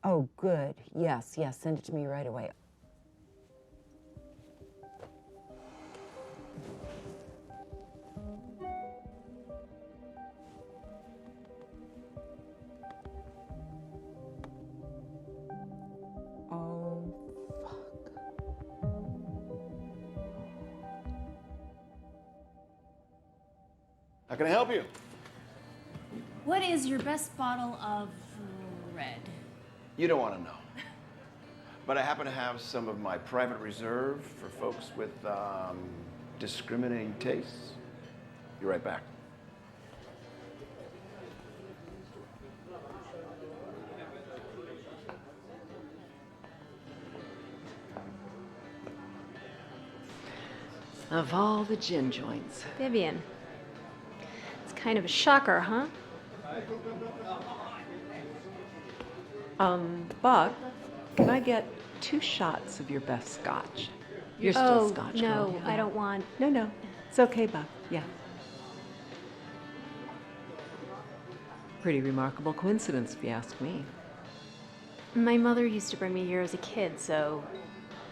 Oh, good. Yes, send it to me right away. Oh, How can I help you? What is your best bottle of red? You don't want to know. But I happen to have some of my private reserve for folks with discriminating tastes. Be right back. Of all the gin joints. Vivian. It's kind of a shocker, huh? Buck, can I get 2 shots of your best scotch? You're still Scotch. No, girl. I don't want. No. It's okay, Buck. Yeah. Pretty remarkable coincidence, if you ask me. My mother used to bring me here as a kid, so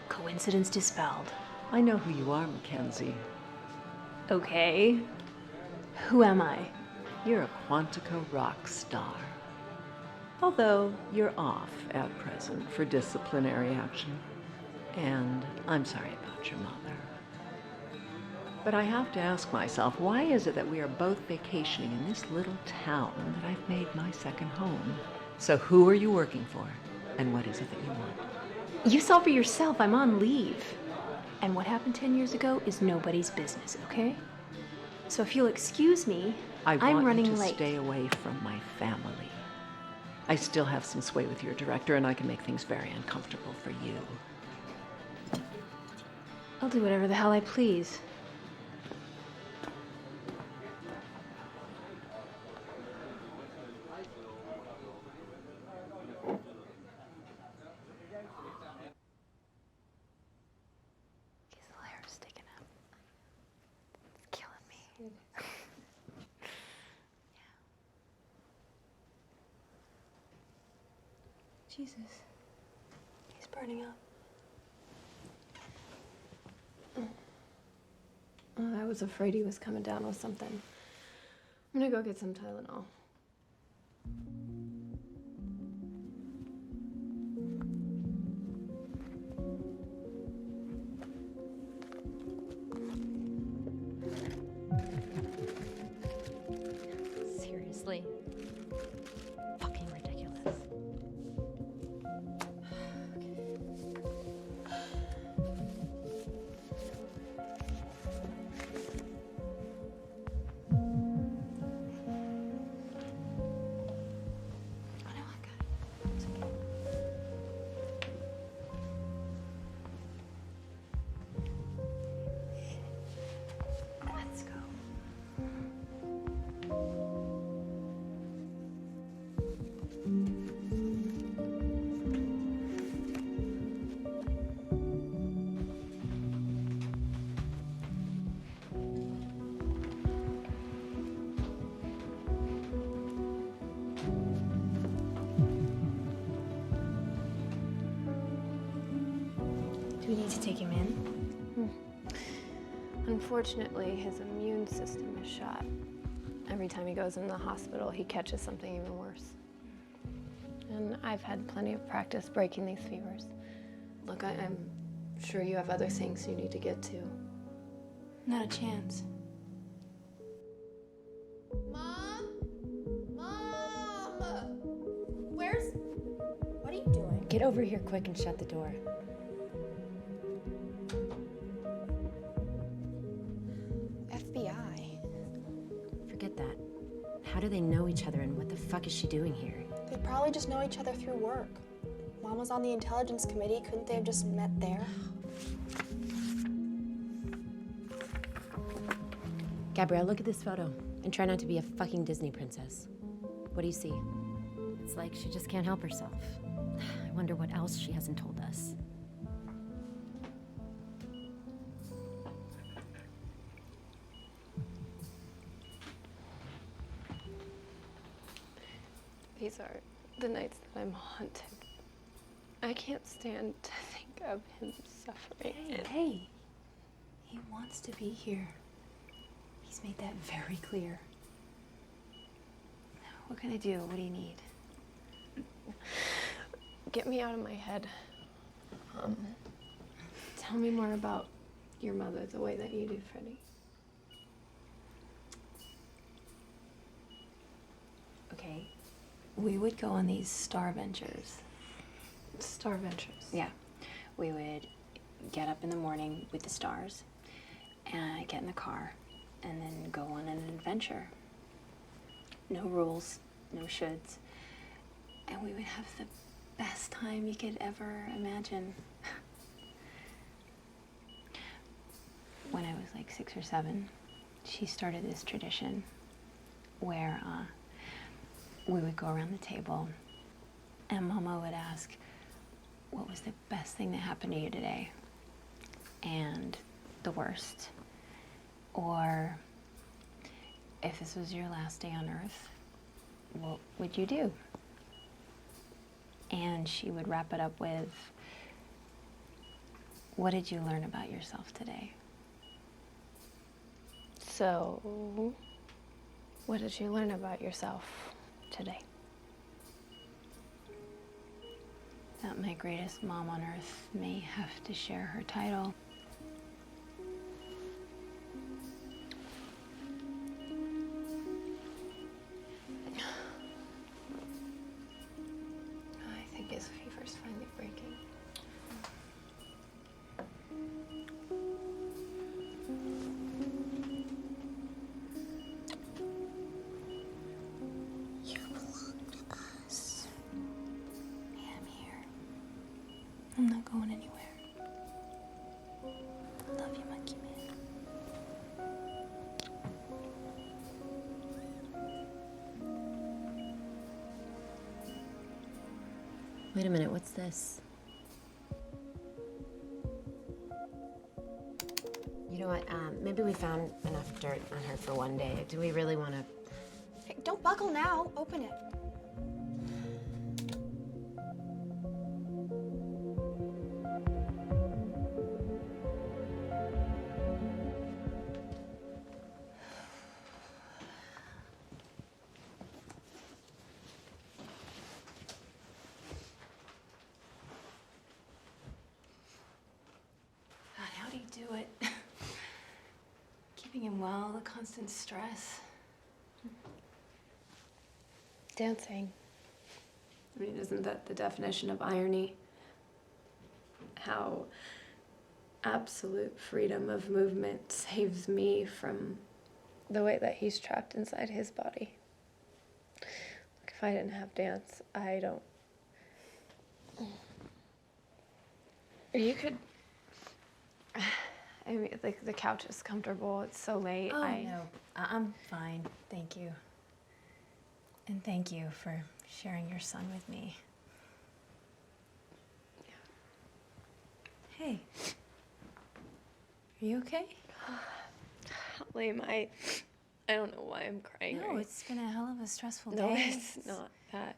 coincidence dispelled. I know who you are, Mackenzie. Okay. Who am I? You're a Quantico rock star. Although you're off at present for disciplinary action. And I'm sorry about your mother. But I have to ask myself, why is it that we are both vacationing in this little town that I've made my second home? So who are you working for? And what is it that you want? You saw for yourself, I'm on leave. And what happened 10 years ago is nobody's business, okay? So if you'll excuse me, I'm running you to late. Stay away from my family. I still have some sway with your director, and I can make things very uncomfortable for you. I'll do whatever the hell I please. His hair is sticking up. It's killing me. Jesus. He's burning up. I was afraid he was coming down with something. I'm gonna go get some Tylenol. Seriously. Fucking ridiculous. Let's go. need to take him in? Unfortunately, his immune system is shot. Every time he goes in the hospital, he catches something even worse. And I've had plenty of practice breaking these fevers. Look, I'm sure you have other things you need to get to. Not a chance. Mom? Where's... What are you doing? Get over here quick and shut the door. FBI. Forget that. How do they know each other and what the fuck is she doing here? They probably just know each other through work. Mom was on the intelligence committee. Couldn't they have just met there? Gabrielle, look at this photo and try not to be a fucking Disney princess. What do you see? It's like she just can't help herself. I wonder what else she hasn't told us. These are the nights that I'm haunted. I can't stand to think of him suffering. Hey, he wants to be here. He's made that very clear. What can I do? What do you need? Get me out of my head. Tell me more about your mother the way that you do, Freddie. Okay, we would go on these star ventures. Star ventures? Yeah. We would get up in the morning with the stars and get in the car and then go on an adventure. No rules, no shoulds. And we would have the best time you could ever imagine. When I was like 6 or 7, she started this tradition where we would go around the table and Mama would ask, what was the best thing that happened to you today? And the worst. Or if this was your last day on Earth, what would you do? And she would wrap it up with, what did you learn about yourself today? So, what did you learn about yourself today? That my greatest mom on Earth may have to share her title. I think his fever's finally breaking. You belong to us. I'm here. I'm not going anywhere. I love you, Monkey Man. Wait a minute, what's this? You know what, maybe we found enough dirt on her for one day. Do we really want to? Hey, don't buckle now. Open it. God, how do you do it? Keeping him well, the constant stress. Dancing. I mean, isn't that the definition of irony? How absolute freedom of movement saves me from the way that he's trapped inside his body. Like, if I didn't have dance, I don't... You could... I mean, the couch is comfortable. It's so late. Oh, no. I'm fine. Thank you. And thank you for sharing your son with me. Yeah. Hey. Are you okay? Lame, I don't know why I'm crying. No, it's been a hell of a stressful No, day. it's not that.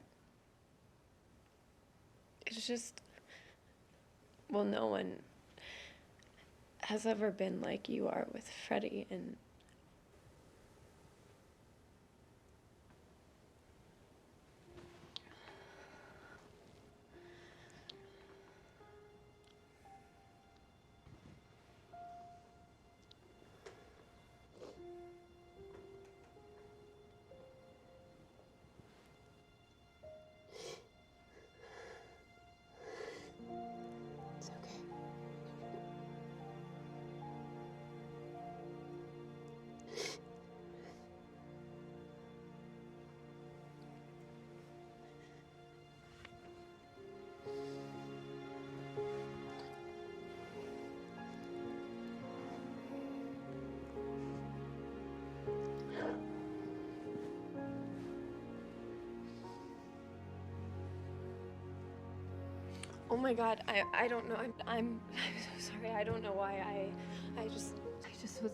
It's just... Well, no one has ever been like you are with Freddie, and it's okay. Oh my God, I don't know. I'm so sorry. I don't know why I just was.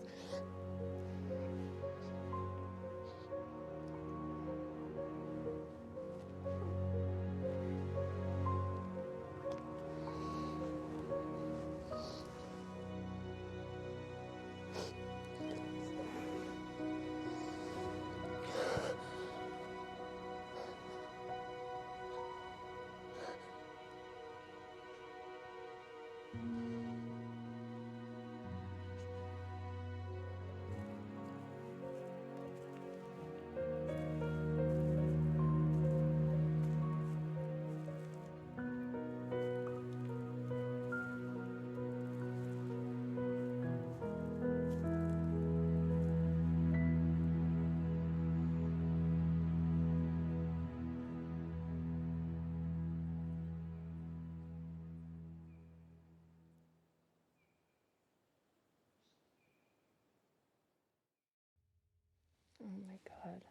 Oh my God.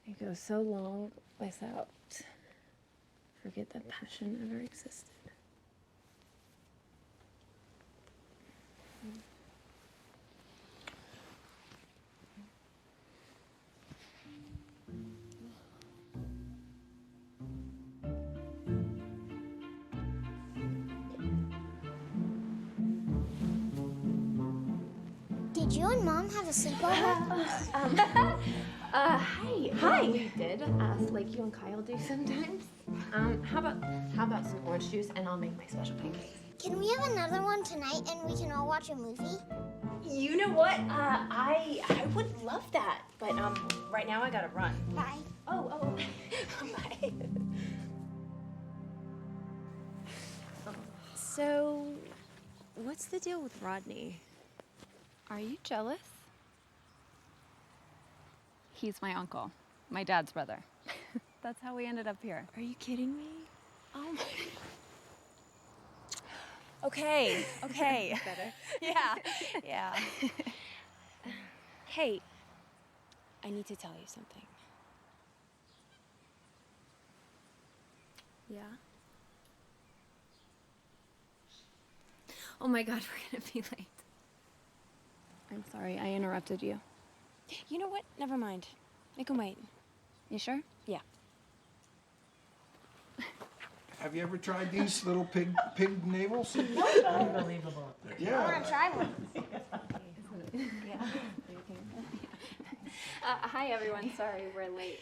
It goes so long without forget that passion ever existed. Did you and Mom have a sleepover? Hi. We did, like you and Kyle do sometimes. How about some orange juice, and I'll make my special pancakes. Can we have another one tonight and we can all watch a movie? You know what? I would love that, but right now I gotta run. Bye. Oh. Bye. So, what's the deal with Rodney? Are you jealous? He's my uncle, my dad's brother. That's how we ended up here. Are you kidding me? Oh my. Okay. Better? Yeah. Hey, I need to tell you something. Yeah? Oh my God, we're gonna be late. I'm sorry, I interrupted you. You know what? Never mind. Make him wait. You sure? Yeah. Have you ever tried these little pig navels? Unbelievable. Yeah. I want to try one. Hi everyone, sorry we're late.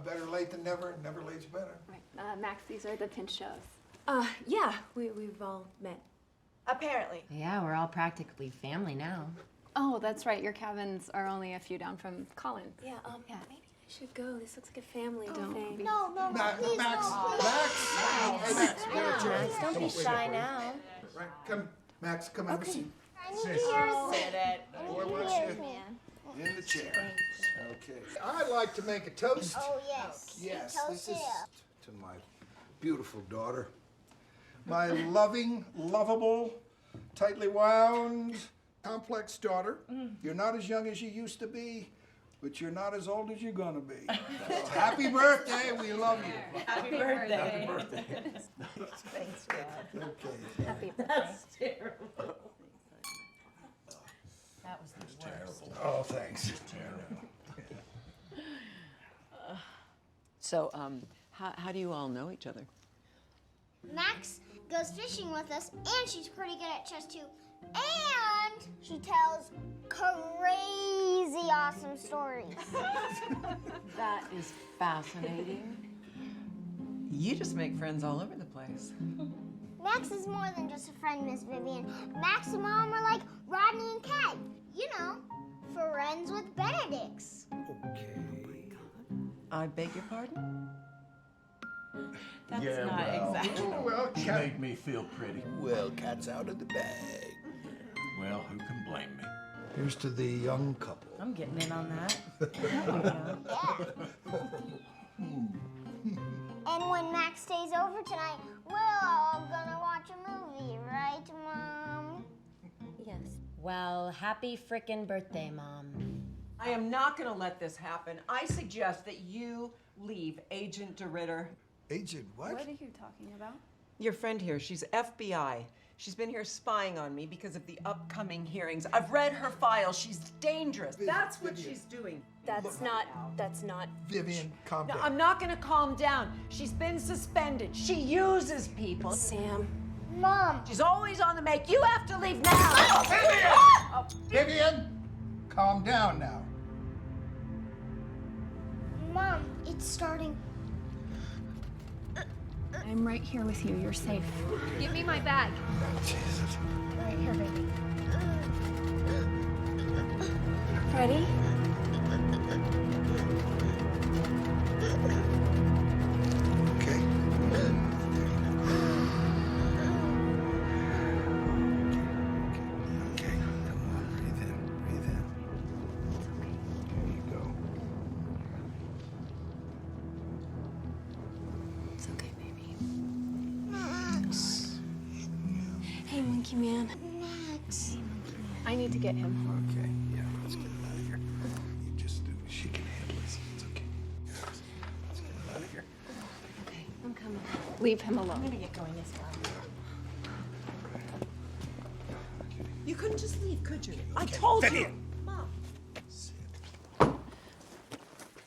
Better late than never. Never late's better. Right. Max, these are the pinch shows. Yeah, we've all met. Apparently. Yeah, we're all practically family now. Oh, that's right, your cabins are only a few down from Colin. Yeah, maybe I should go. This looks like a family thing. No, please Max, don't. Hey, Max, you gotta chill. Max, don't be shy now. Right, come, Max, come have a seat. I need to hear it. Boy, wants you in the chair. Okay. I'd like to make a toast. Oh, yes. Yes, Toast this is it up. to my beautiful daughter. My loving, lovable, tightly wound, complex daughter. You're not as young as you used to be, but you're not as old as you're gonna be. So, happy birthday, we love you. Happy birthday. Happy birthday. Thanks, Dad. Okay. Happy birthday. That's terrible. That was the worst. Terrible. Oh, thanks. So, how do you all know each other? Max goes fishing with us, and she's pretty good at chess too. And she tells crazy awesome stories. That is fascinating. You just make friends all over the place. Max is more than just a friend, Miss Vivian. Max and Mom are like Rodney and Kat. You know, friends with Benedicts. I beg your pardon? That's Yeah, not well. exactly. Well, You make me feel pretty. Well, cat's out of the bag. Well, who can blame me? Here's to the young couple. I'm getting in on that. And when Max stays over tonight, we're all gonna watch a movie, right, Mom? Yes. Well, happy frickin' birthday, Mom. I am not going to let this happen. I suggest that you leave Agent DeRitter. Agent what? What are you talking about? Your friend here, she's FBI. She's been here spying on me because of the upcoming hearings. I've read her file. She's dangerous. That's what she's doing. That's not. Vivian, calm No, down. I'm not going to calm down. She's been suspended. She uses people. Sam. Mom. She's always on the make. You have to leave now. Vivian, calm down now. Mom, it's starting. I'm right here with you. You're safe. Give me my bag. Jesus. Right here, baby. Ready? Okay. Okay, come on, breathe in, breathe in. There you go. It's okay, baby. Max. Hey, Monkey Man. Max. I need to get him home. Okay, yeah, let's get it out of here. You just do, she can handle it, it's okay. Yeah, let's get it out of here. Okay, I'm coming. Leave him alone. I'm gonna get going as well. You couldn't just leave, could you? I told you. Mom.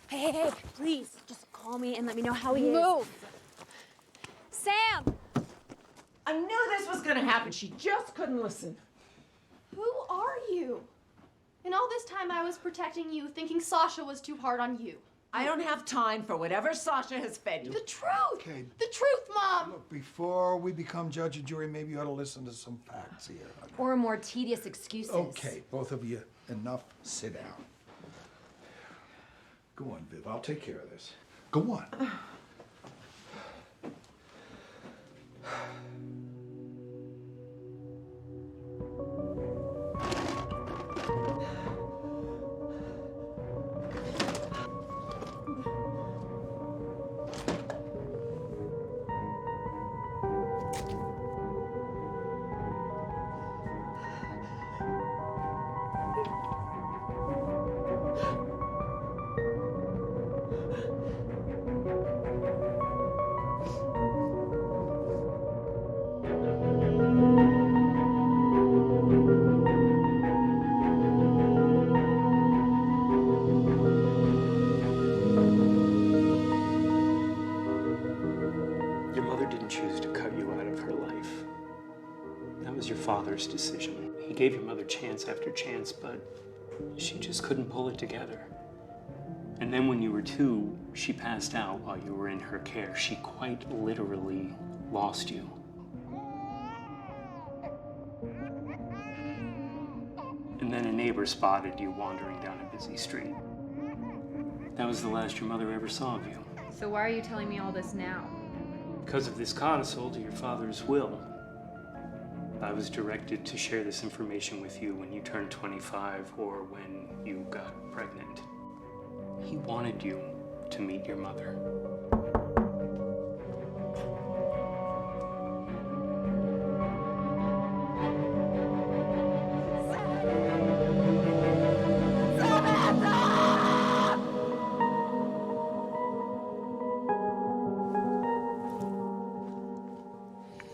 Hey, please, just call me and let me know how he is. Move. Sam! I knew this was going to happen. She just couldn't listen. Who are you? And all this time I was protecting you, thinking Sasha was too hard on you. I don't have time for whatever Sasha has fed you. The truth! Okay. The truth, Mom! Look, before we become judge and jury, maybe you ought to listen to some facts here. Or more tedious excuses. Okay, both of you, enough. Sit down. Go on, Viv. I'll take care of this. Go on. Your mother didn't choose to cut you out of her life. That was your father's decision. He gave your mother chance after chance, but she just couldn't pull it together. And then when you were 2, she passed out while you were in her care. She quite literally lost you. And then a neighbor spotted you wandering down a busy street. That was the last your mother ever saw of you. So why are you telling me all this now? Because of this codicil to your father's will. I was directed to share this information with you when you turned 25 or when you got pregnant. He wanted you to meet your mother.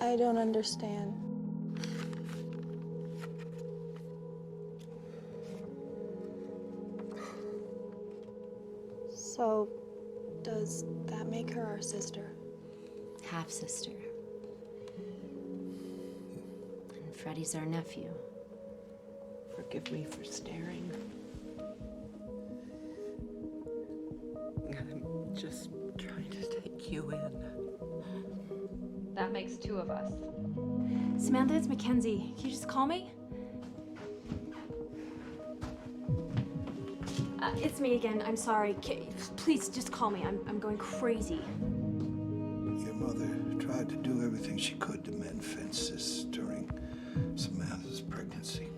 I don't understand. So, does that make her our sister? Half sister. And Freddie's our nephew. Forgive me for staring. I'm just trying to take you in. That makes two of us. Samantha, it's Mackenzie. Can you just call me? It's me again. I'm sorry. Please just call me. I'm going crazy. Your mother tried to do everything she could to mend fences during Samantha's pregnancy.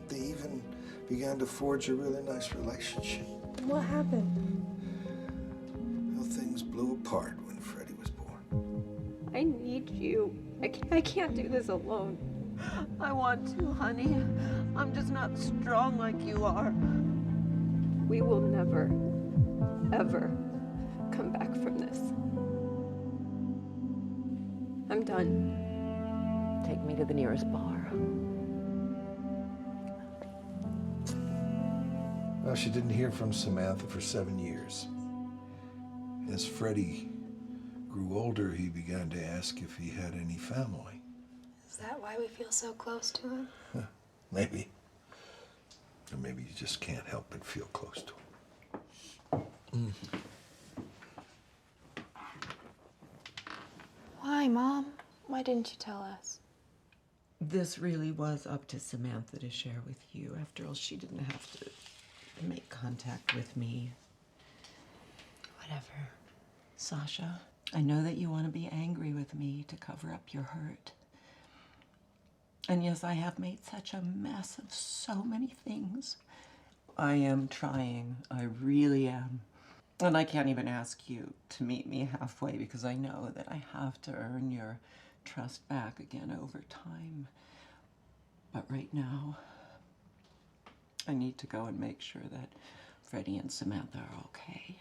They even began to forge a really nice relationship. What happened? Well, things blew apart when Freddie was born. I need you. I can't do this alone. I want to, honey. I'm just not strong like you are. We will never, ever come back from this. I'm done. Take me to the nearest bar. Well, she didn't hear from Samantha for 7 years. As Freddie grew older, he began to ask if he had any family. Is that why we feel so close to him? Maybe. Or maybe you just can't help but feel close to him. Why, Mom? Why didn't you tell us? This really was up to Samantha to share with you. After all, she didn't have to make contact with me. Whatever. Sasha, I know that you want to be angry with me to cover up your hurt. And yes, I have made such a mess of so many things. I am trying. I really am. And I can't even ask you to meet me halfway because I know that I have to earn your trust back again over time. But right now, I need to go and make sure that Freddie and Samantha are okay.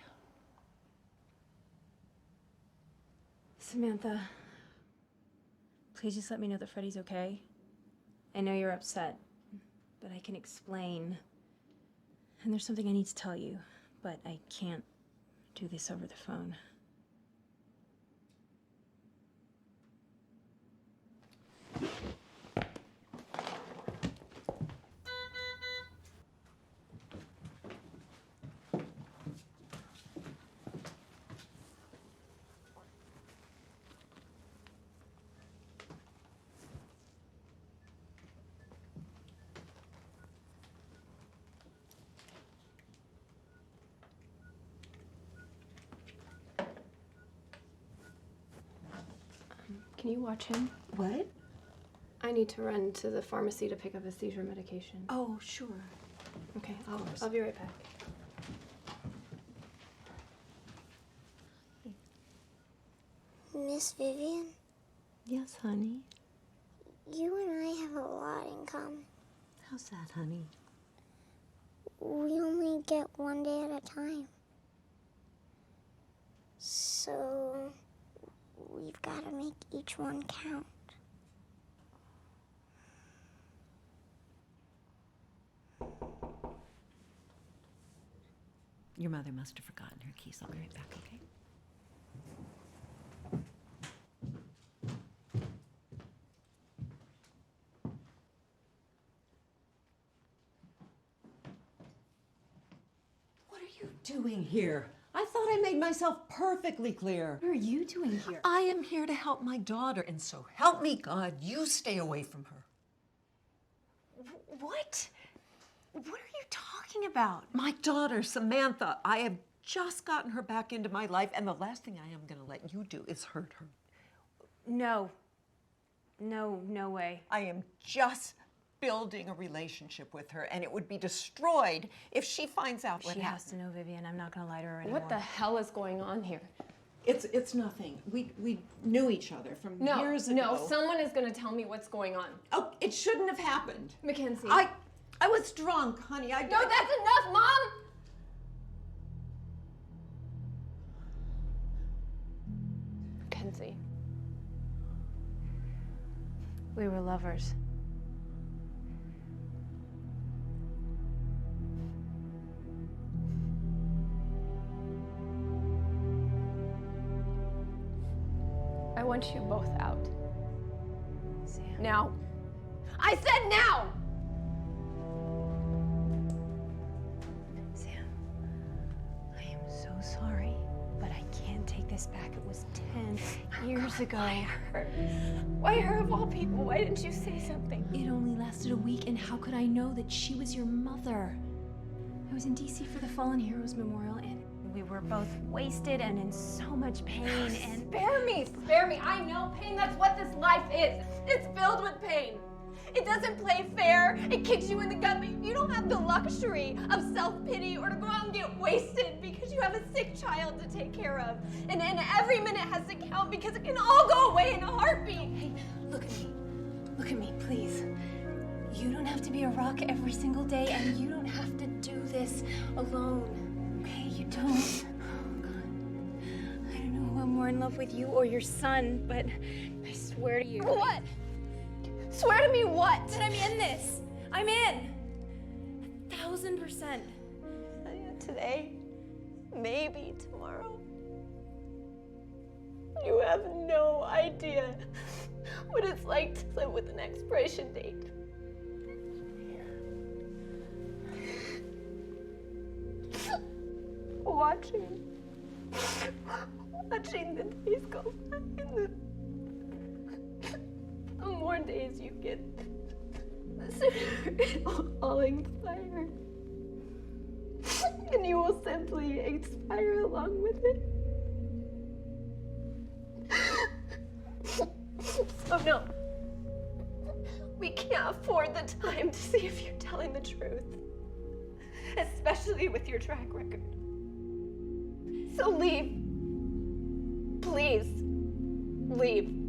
Samantha, please just let me know that Freddie's okay. I know you're upset, but I can explain. And there's something I need to tell you, but I can't do this over the phone. Can you watch him? What? I need to run to the pharmacy to pick up his seizure medication. Oh, sure. Okay, I'll be right back. Miss Vivian, Yes, honey. you and I have a lot in common. How's that, honey? We only get one day at a time. So we've got to make each one count. Your mother must have forgotten her keys. I'll be right back, okay? What are you doing here? I thought I made myself perfectly clear. What are you doing here? I am here to help my daughter, and so help me God, you stay away from her. What? What are you talking about? My daughter, Samantha, I have just gotten her back into my life, and the last thing I am going to let you do is hurt her. No. No way. I am just building a relationship with her, and it would be destroyed if she finds out what She happened. has to know, Vivian. I'm not gonna lie to her anymore. What the hell is going on here? It's nothing. We knew each other from years ago. No, someone is gonna tell me what's going on. Oh, it shouldn't have happened. Mackenzie. I was drunk, honey. No, that's enough, Mom! Mackenzie. We were lovers. I want you both out. Sam. Now. I said now! this back. It was 10 years ago. Why her? Why her of all people? Why didn't you say something? It only lasted a week, and how could I know that she was your mother? I was in DC for the Fallen Heroes Memorial, and we were both wasted and in so much pain, and... Spare me! Spare me! I know pain. That's what this life is. It's filled with pain. It doesn't play fair. It kicks you in the gut, but you don't have the luxury of self-pity or to go out and get wasted because you have a sick child to take care of. And every minute has to count because it can all go away in a heartbeat. Hey, look at me. Look at me, please. You don't have to be a rock every single day, and you don't have to do this alone. Okay, you don't. Oh, God. I don't know who I'm more in love with, you or your son, but I swear to you. What? Swear to me what? That I'm in this. I'm in. 1000%. Today, maybe tomorrow. You have no idea what it's like to live with an expiration date. Watching the days go by and the more days you get, the sooner it'll all expire. And you will simply expire along with it. So no, we can't afford the time to see if you're telling the truth, especially with your track record. So leave. Please, leave.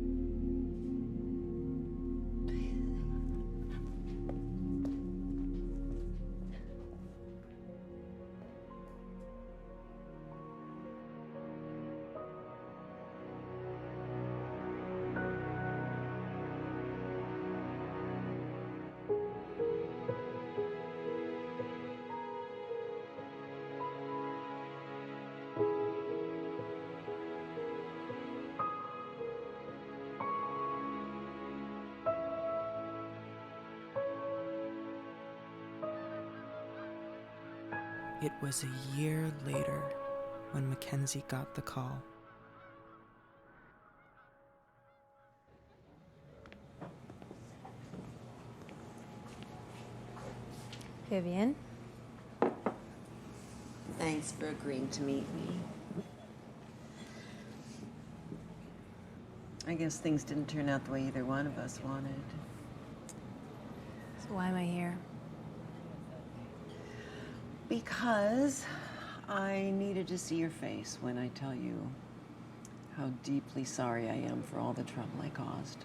It was a year later when Mackenzie got the call. Vivian? Thanks for agreeing to meet me. I guess things didn't turn out the way either one of us wanted. So why am I here? Because I needed to see your face when I tell you how deeply sorry I am for all the trouble I caused.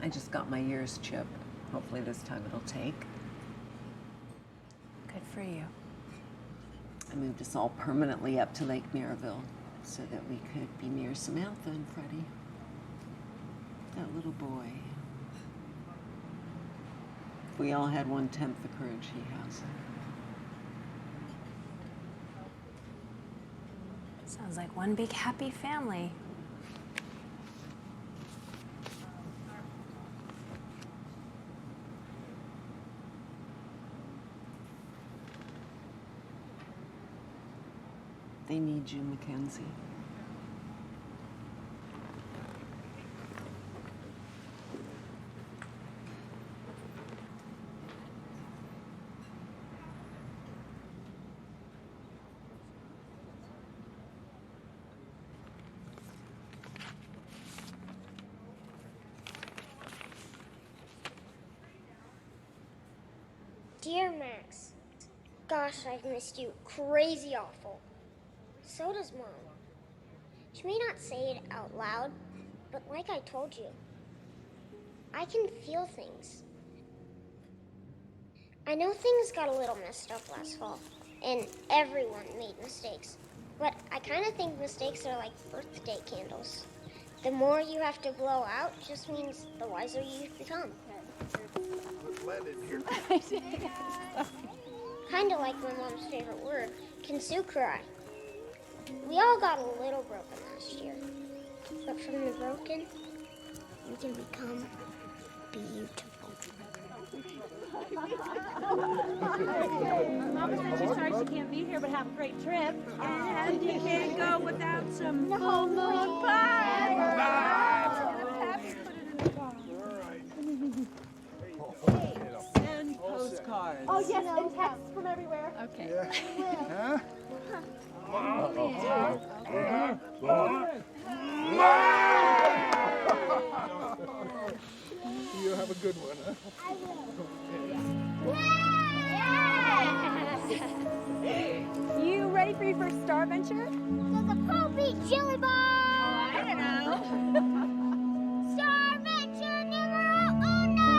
I just got my ears chipped. Hopefully this time it'll take. Good for you. I moved us all permanently up to Lake Maryville so that we could be near Samantha and Freddie. That little boy. If we all had 1/10 the courage he has. Sounds like one big happy family. They need you, Mackenzie. Dear Max, gosh, I've missed you crazy awful. So does Mom. She may not say it out loud, but like I told you, I can feel things. I know things got a little messed up last fall, and everyone made mistakes. But I kind of think mistakes are like birthday candles. The more you have to blow out just means the wiser you become. Kind of like my mom's favorite word, kintsukuroi. We all got a little broken last year, but from the broken, we can become beautiful. Mama said she's sorry she can't be here, but have a great trip. And you can go with without some full moon pie. Send postcards. Oh yes, and texts from everywhere. Okay. Huh? You have a good one, huh? You ready for your first star adventure? There's a Pearl Beach jelly ball. I don't know. Star adventure numero uno.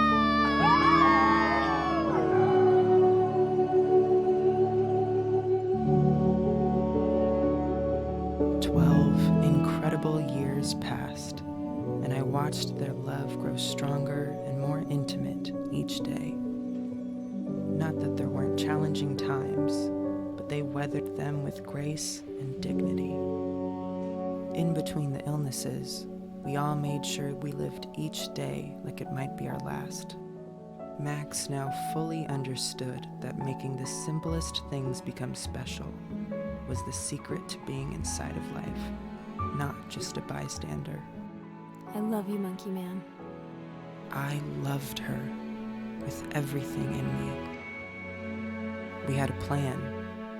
12 incredible years passed, and I watched their love grow stronger and more intimate each day. Not that there weren't challenging times, but they weathered them with grace and dignity. In between the illnesses, we all made sure we lived each day like it might be our last. Max now fully understood that making the simplest things become special was the secret to being inside of life, not just a bystander. I love you, Monkey Man. I loved her with everything in me. We had a plan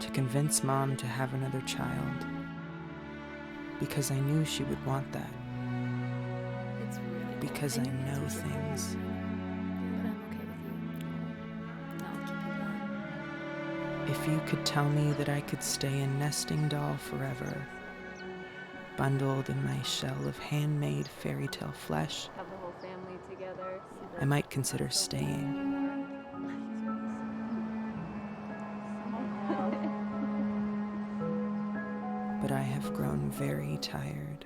to convince Mom to have another child because I knew she would want that. It's really Because I know things. But I'm okay with you. I'll keep you warm. If you could tell me that I could stay a nesting doll forever, bundled in my shell of handmade fairy tale flesh, Have the whole family together. I might consider staying. But I have grown very tired